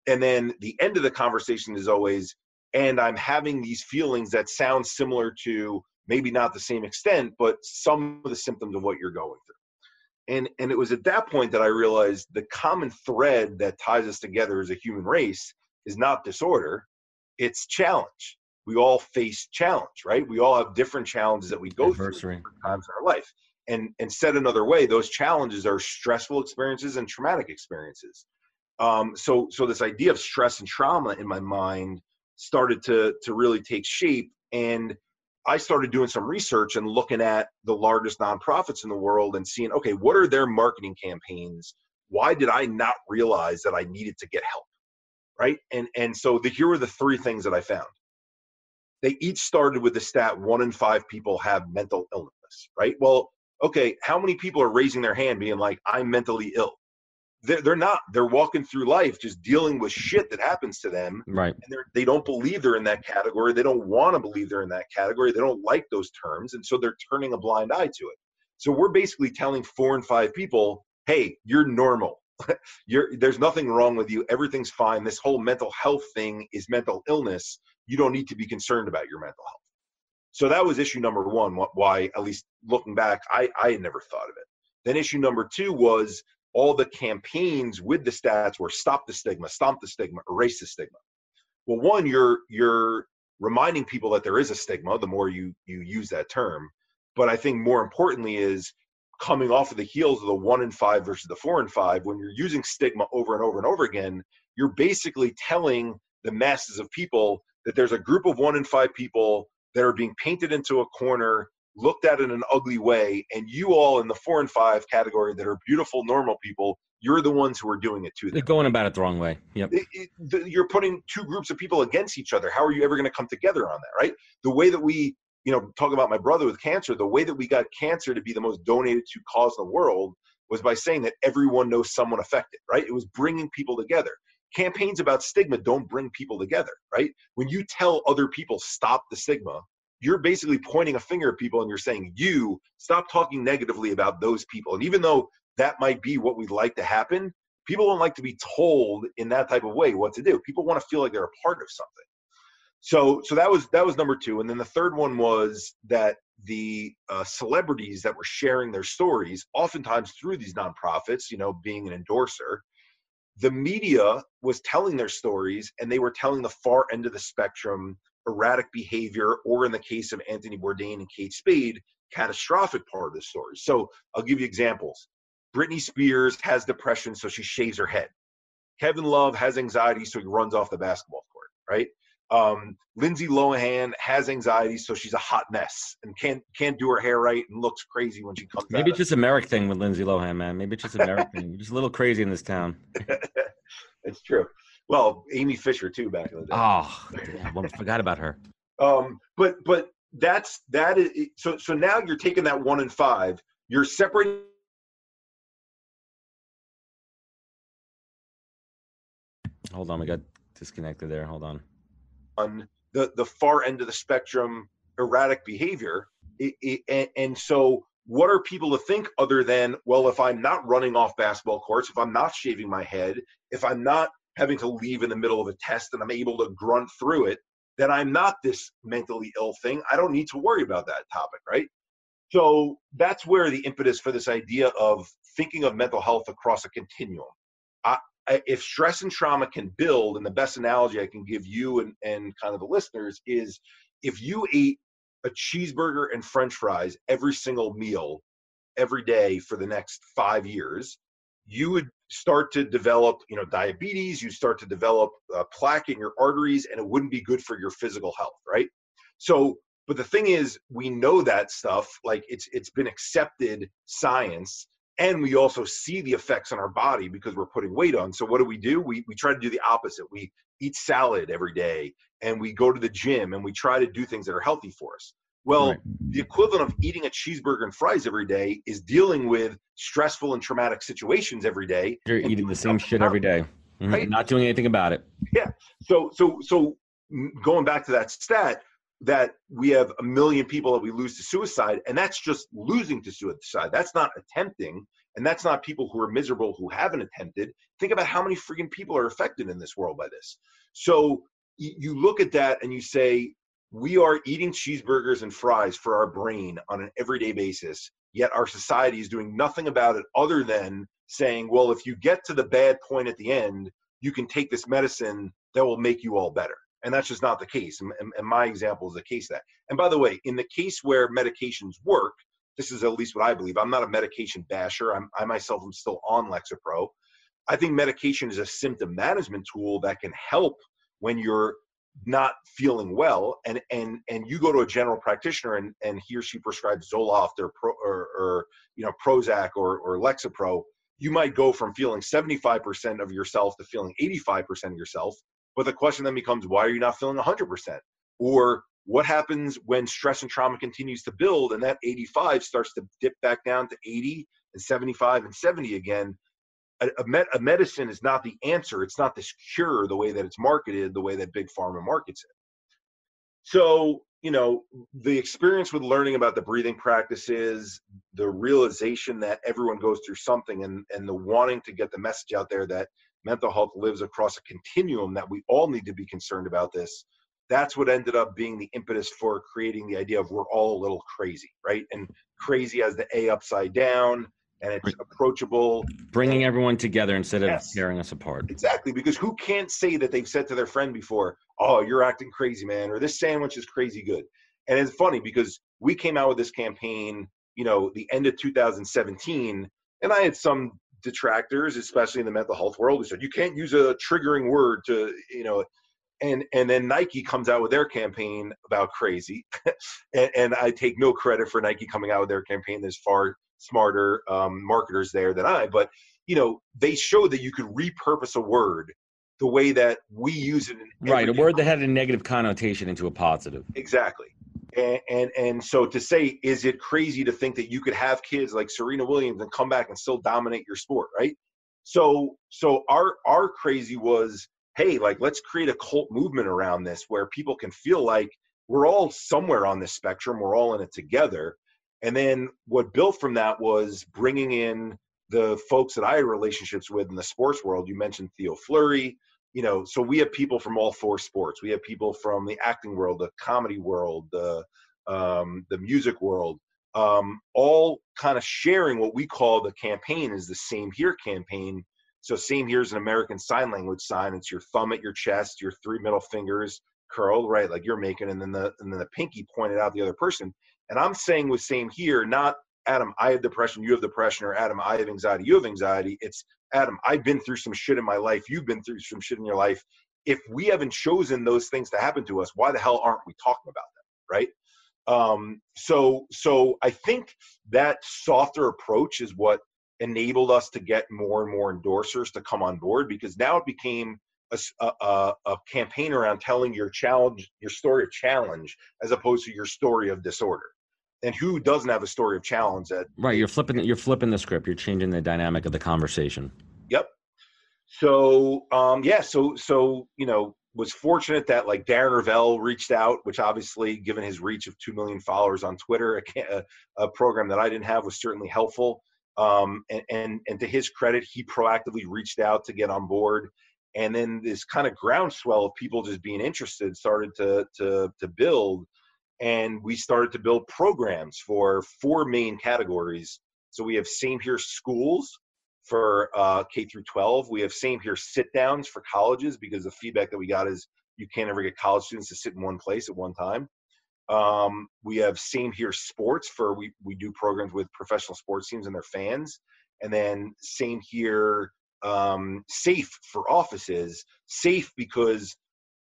And then the end of the conversation is always, and I'm having these feelings that sound similar to, maybe not the same extent, but some of the symptoms of what you're going through. And it was at that point that I realized the common thread that ties us together as a human race is not disorder, it's challenge. We all face challenge, right? We all have different challenges that we go through at different times in our life. And said another way, those challenges are stressful experiences and traumatic experiences. So this idea of stress and trauma in my mind started to really take shape. And I started doing some research and looking at the largest nonprofits in the world and seeing, okay, what are their marketing campaigns? Why did I not realize that I needed to get help? Right. And so here were the 3 things that I found. They each started with the stat 1 in 5 people have mental illness. Right. Well, okay, how many people are raising their hand being like, I'm mentally ill? They're not. They're walking through life just dealing with shit that happens to them. Right. And they don't believe they're in that category. They don't want to believe they're in that category. They don't like those terms. And so they're turning a blind eye to it. So we're basically telling 4 in 5 people, hey, you're normal. There's nothing wrong with you. Everything's fine. This whole mental health thing is mental illness. You don't need to be concerned about your mental health. So that was issue number 1, why, at least looking back, I had never thought of it. Then issue number 2 was all the campaigns with the stats were stop the stigma, stomp the stigma, erase the stigma. Well, one, you're reminding people that there is a stigma the more you use that term. But I think more importantly is coming off of the heels of the 1 in 5 versus the 4 in 5, when you're using stigma over and over and over again, you're basically telling the masses of people that there's a group of 1 in 5 people that are being painted into a corner, looked at in an ugly way, and you all in the 4 and 5 category that are beautiful, normal people, you're the ones who are doing it to them. They're going about it the wrong way. Yep. You're putting 2 groups of people against each other. How are you ever going to come together on that, right? The way that we, talk about my brother with cancer, the way that we got cancer to be the most donated to cause in the world was by saying that everyone knows someone affected, right? It was bringing people together. Campaigns about stigma don't bring people together, right? When you tell other people stop the stigma, you're basically pointing a finger at people and you're saying, you stop talking negatively about those people. And even though that might be what we'd like to happen. People don't like to be told in that type of way what to do. People want to feel like they're a part of something. So that was number two. And then the third one was that the celebrities that were sharing their stories, oftentimes through these nonprofits, being an endorser, the media was telling their stories, and they were telling the far end of the spectrum, erratic behavior, or in the case of Anthony Bourdain and Kate Spade, catastrophic part of the story. So I'll give you examples. Britney Spears has depression, so she shaves her head. Kevin Love has anxiety, so he runs off the basketball court, right? Lindsay Lohan has anxiety, so she's a hot mess and can't do her hair right and looks crazy when she comes out. Maybe it's just a Merrick thing with Lindsay Lohan, man. Maybe it's just a Merrick thing. We're just a little crazy in this town. It's true. Well, Amy Fisher too back in the day. Oh, yeah, I forgot about her. But that is so now you're taking that 1 and 5, you're separating. Hold on, we got disconnected there. Hold on. On the far end of the spectrum, erratic behavior, and so what are people to think other than, well, if I'm not running off basketball courts, if I'm not shaving my head, if I'm not having to leave in the middle of a test and I'm able to grunt through it, then I'm not this mentally ill thing. I don't need to worry about that topic, right? So that's where the impetus for this idea of thinking of mental health across a continuum. If stress and trauma can build, and the best analogy I can give you and kind of the listeners is, if you ate a cheeseburger and French fries every single meal every day for the next 5 years, you would start to develop, diabetes. You start to develop plaque in your arteries, and it wouldn't be good for your physical health, right? So, but the thing is, we know that stuff, like it's been accepted science. And we also see the effects on our body because we're putting weight on. So what do? We try to do the opposite. We eat salad every day, and we go to the gym, and we try to do things that are healthy for us. Well, right. The equivalent of eating a cheeseburger and fries every day is dealing with stressful and traumatic situations every day. You're eating the same shit every day, right? Not doing anything about it. Yeah. So going back to that stat, that we have 1 million people that we lose to suicide, and that's just losing to suicide. That's not attempting, and that's not people who are miserable who haven't attempted. Think about how many freaking people are affected in this world by this. So you look at that and you say, we are eating cheeseburgers and fries for our brain on an everyday basis, yet our society is doing nothing about it other than saying, well, if you get to the bad point at the end, you can take this medicine that will make you all better. And that's just not the case. And my example is the case of that. And by the way, in the case where medications work, this is at least what I believe. I'm not a medication basher. I myself am still on Lexapro. I think medication is a symptom management tool that can help when you're not feeling well. And you go to a general practitioner and he or she prescribes Zoloft or Prozac or Lexapro. You might go from feeling 75% of yourself to feeling 85% of yourself. But the question then becomes, why are you not feeling 100%? Or what happens when stress and trauma continues to build and that 85 starts to dip back down to 80 and 75 and 70 again? A medicine is not the answer. It's not this cure the way that it's marketed, the way that Big Pharma markets it. So, the experience with learning about the breathing practices, the realization that everyone goes through something, and the wanting to get the message out there that mental health lives across a continuum, that we all need to be concerned about this. That's what ended up being the impetus for creating the idea of we're all a little crazy, right? And crazy has the A upside down, and it's approachable. Bringing everyone together instead of tearing us apart. Exactly, because who can't say that they've said to their friend before, oh, you're acting crazy, man, or this sandwich is crazy good. And it's funny because we came out with this campaign, the end of 2017, and I had some detractors, especially in the mental health world, who said, you can't use a triggering word to, and then Nike comes out with their campaign about crazy. and I take no credit for Nike coming out with their campaign. There's far smarter marketers there than I, but they showed that you could repurpose a word the way that we use it in right, a word that had a negative connotation into a positive. Exactly. And so to say, is it crazy to think that you could have kids like Serena Williams and come back and still dominate your sport, right? So our crazy was, hey, let's create a cult movement around this where people can feel like we're all somewhere on this spectrum, we're all in it together. And then what built from that was bringing in the folks that I had relationships with in the sports world, you mentioned Theo Fleury, so we have people from all four sports. We have people from the acting world, the comedy world, the music world, all kind of sharing what we call the campaign is the Same Here campaign. So Same Here is an American Sign Language sign. It's your thumb at your chest, your three middle fingers curled, right, like you're making, and then the pinky pointed out the other person. And I'm saying with Same Here, not Adam, I have depression, you have depression, or Adam, I have anxiety, you have anxiety. It's Adam, I've been through some shit in my life, you've been through some shit in your life. If we haven't chosen those things to happen to us, why the hell aren't we talking about them, right? So I think that softer approach is what enabled us to get more and more endorsers to come on board, because now it became a campaign around telling your story of challenge, as opposed to your story of disorder. And who doesn't have a story of challenge? Right, you're flipping the script. You're changing the dynamic of the conversation. Yep. So was fortunate that like Darren Ravel reached out, which obviously, given his reach of 2 million followers on Twitter, a program that I didn't have was certainly helpful. And to his credit, he proactively reached out to get on board. And then this kind of groundswell of people just being interested started to build. And we started to build programs for 4 main categories. So we have Same Here schools for K through 12. We have Same Here sit downs for colleges, because the feedback that we got is you can't ever get college students to sit in one place at one time. We have Same Here sports for we do programs with professional sports teams and their fans. And then Same Here safe for offices. Safe because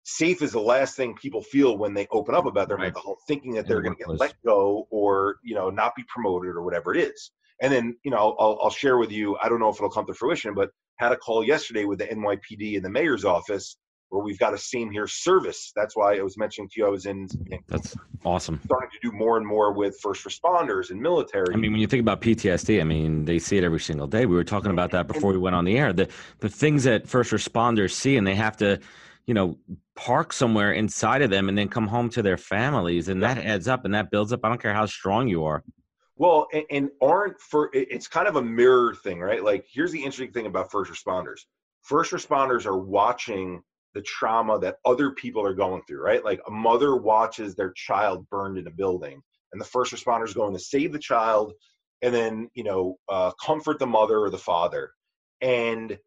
safe is the last thing people feel when they open up about their mental health, thinking that they're going to get let go or, not be promoted or whatever it is. And then, I'll share with you, I don't know if it'll come to fruition, but had a call yesterday with the NYPD and the mayor's office where we've got a Same Here service. That's why I was mentioning to you, I was in that's awesome. Starting to do more and more with first responders and military. I mean, when you think about PTSD, I mean, they see it every single day. We were talking about that before we went on the air. The things that first responders see, and they have to, park somewhere inside of them and then come home to their families. And that adds up and that builds up. I don't care how strong you are. Well, and it's kind of a mirror thing, right? Like, here's the interesting thing about first responders. First responders are watching the trauma that other people are going through, right? Like a mother watches their child burned in a building, and the first responder is going to save the child and then, comfort the mother or the father. And,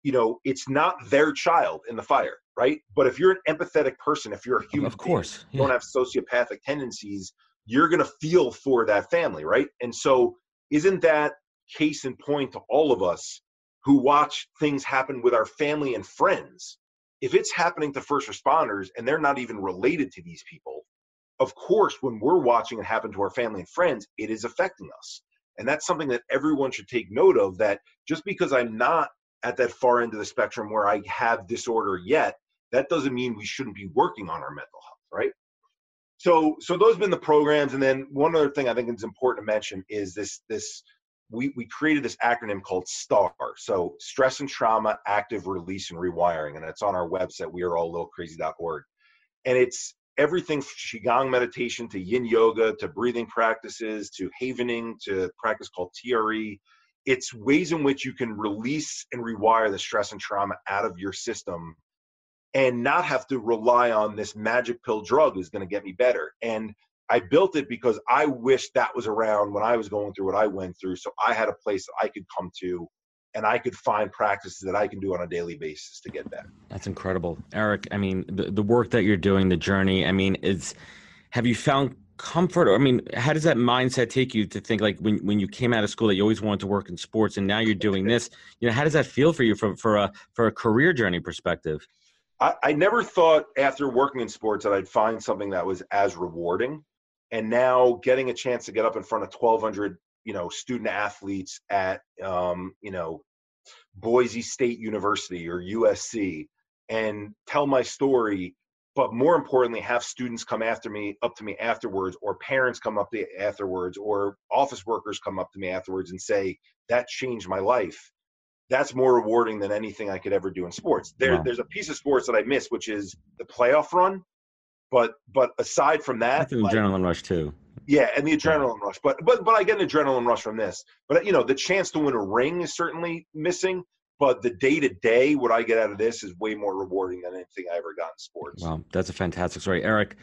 it's not their child in the fire, right? But if you're an empathetic person, if you're a human, of course, you don't have sociopathic tendencies, you're going to feel for that family, right? And so isn't that case in point to all of us who watch things happen with our family and friends? If it's happening to first responders and they're not even related to these people, of course, when we're watching it happen to our family and friends, it is affecting us. And that's something that everyone should take note of, that just because I'm not at that far end of the spectrum where I have disorder yet, that doesn't mean we shouldn't be working on our mental health, right? So those have been the programs. And then one other thing I think is important to mention is we created this acronym called STAR. So Stress and Trauma, Active Release and Rewiring. And it's on our website, wearealllittlecrazy.org. And it's everything from Qigong meditation to yin yoga, to breathing practices, to havening, to a practice called TRE. It's ways in which you can release and rewire the stress and trauma out of your system and not have to rely on this magic pill drug is going to get me better. And I built it because I wish that was around when I was going through what I went through. So I had a place that I could come to and I could find practices that I can do on a daily basis to get better. That's incredible. Eric, I mean, the work that you're doing, the journey, I mean, have you found comfort? Or, I mean, how does that mindset take you to think, like, when you came out of school that you always wanted to work in sports and now you're doing this, how does that feel for you for a career journey perspective? I never thought after working in sports that I'd find something that was as rewarding. And now getting a chance to get up in front of 1,200, student athletes at, Boise State University or USC and tell my story, but more importantly, have students come up to me afterwards, or parents come up to me afterwards, or office workers come up to me afterwards and say, that changed my life. That's more rewarding than anything I could ever do in sports. There's a piece of sports that I miss, which is the playoff run. But aside from that, that's an adrenaline rush too. Yeah, and the adrenaline rush. But I get an adrenaline rush from this. But, the chance to win a ring is certainly missing. But the day-to-day, what I get out of this is way more rewarding than anything I ever got in sports. Wow, that's a fantastic story. Eric,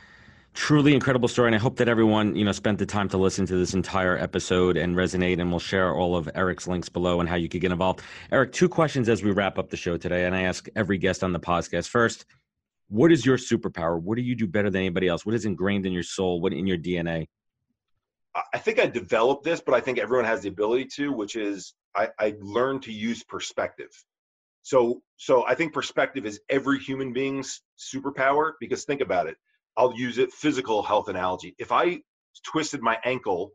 truly incredible story. And I hope that everyone, spent the time to listen to this entire episode and resonate. And we'll share all of Eric's links below and how you could get involved. Eric, 2 questions as we wrap up the show today. And I ask every guest on the podcast. First, what is your superpower? What do you do better than anybody else? What is ingrained in your soul? What in your DNA? I think I developed this, but I think everyone has the ability to, which is I learned to use perspective. So I think perspective is every human being's superpower, because think about it. I'll use it physical health analogy. If I twisted my ankle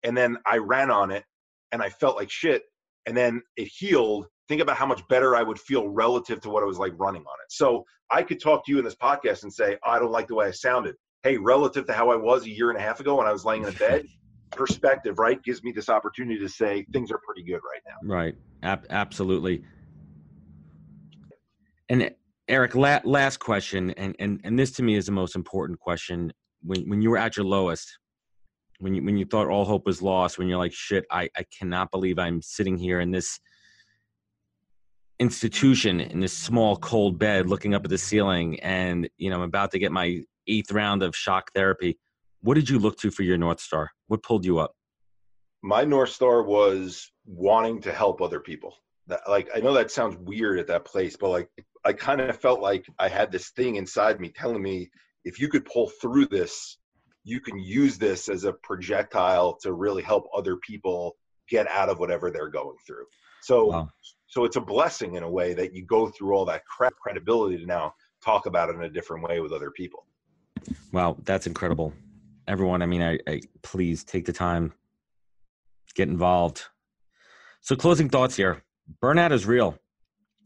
and then I ran on it and I felt like shit and then it healed, think about how much better I would feel relative to what I was like running on it. So I could talk to you in this podcast and say, I don't like the way I sounded. Hey, relative to how I was a year and a half ago when I was laying in a bed, perspective, right, gives me this opportunity to say things are pretty good right now. Right. Absolutely. And Eric, last question, and this to me is the most important question. When you were at your lowest, when you thought all hope was lost, when you're like, shit, I cannot believe I'm sitting here in this institution, in this small, cold bed, looking up at the ceiling, and, I'm about to get my 8th round of shock therapy. What did you look to for your North Star? What pulled you up? My North Star was wanting to help other people. I know that sounds weird at that place, but I kind of felt like I had this thing inside me telling me, if you could pull through this, you can use this as a projectile to really help other people get out of whatever they're going through. So, wow. So it's a blessing in a way that you go through all that credibility to now talk about it in a different way with other people. Wow, that's incredible. Everyone, I please take the time, get involved. So closing thoughts here. Burnout is real.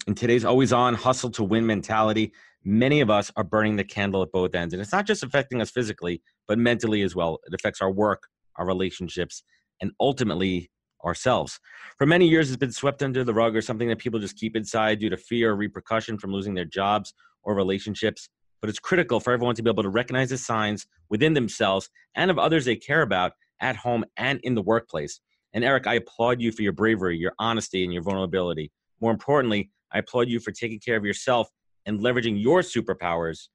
In today's always-on, hustle-to-win mentality, many of us are burning the candle at both ends. And it's not just affecting us physically, but mentally as well. It affects our work, our relationships, and ultimately ourselves. For many years, it's been swept under the rug or something that people just keep inside due to fear or repercussion from losing their jobs or relationships. But it's critical for everyone to be able to recognize the signs within themselves and of others they care about at home and in the workplace. And Eric, I applaud you for your bravery, your honesty, and your vulnerability. More importantly, I applaud you for taking care of yourself and leveraging your superpowers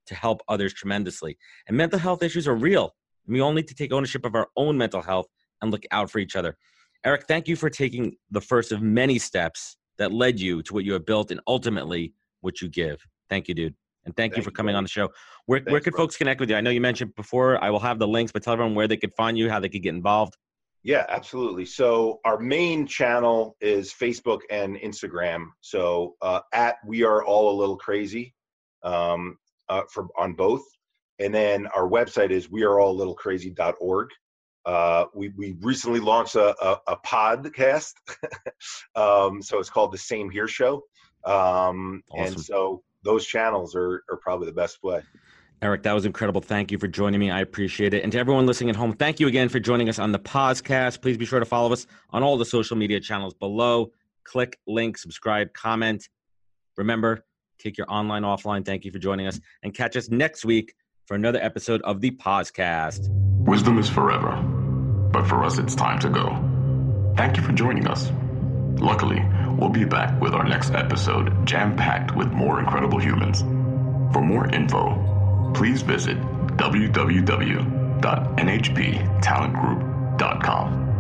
to help others tremendously. And mental health issues are real. We all need to take ownership of our own mental health and look out for each other. Eric, thank you for taking the first of many steps that led you to what you have built and ultimately what you give. Thank you, dude. And thank you for coming on the show. Where could folks connect with you? I know you mentioned before, I will have the links, but tell everyone where they could find you, how they could get involved. Yeah, absolutely. So our main channel is Facebook and Instagram. So at We Are All a Little Crazy on both. And then our website is weareallalittlecrazy.org. We recently launched a podcast. So it's called The Same Here Show. Awesome. And so those channels are probably the best way. Eric, that was incredible. Thank you for joining me. I appreciate it. And to everyone listening at home, thank you again for joining us on the podcast. Please be sure to follow us on all the social media channels below. Click, link, subscribe, comment. Remember, take your online, offline. Thank you for joining us. And catch us next week for another episode of the podcast. Wisdom is forever, but for us, it's time to go. Thank you for joining us. Luckily, we'll be back with our next episode jam-packed with more incredible humans. For more info, please visit www.nhptalentgroup.com.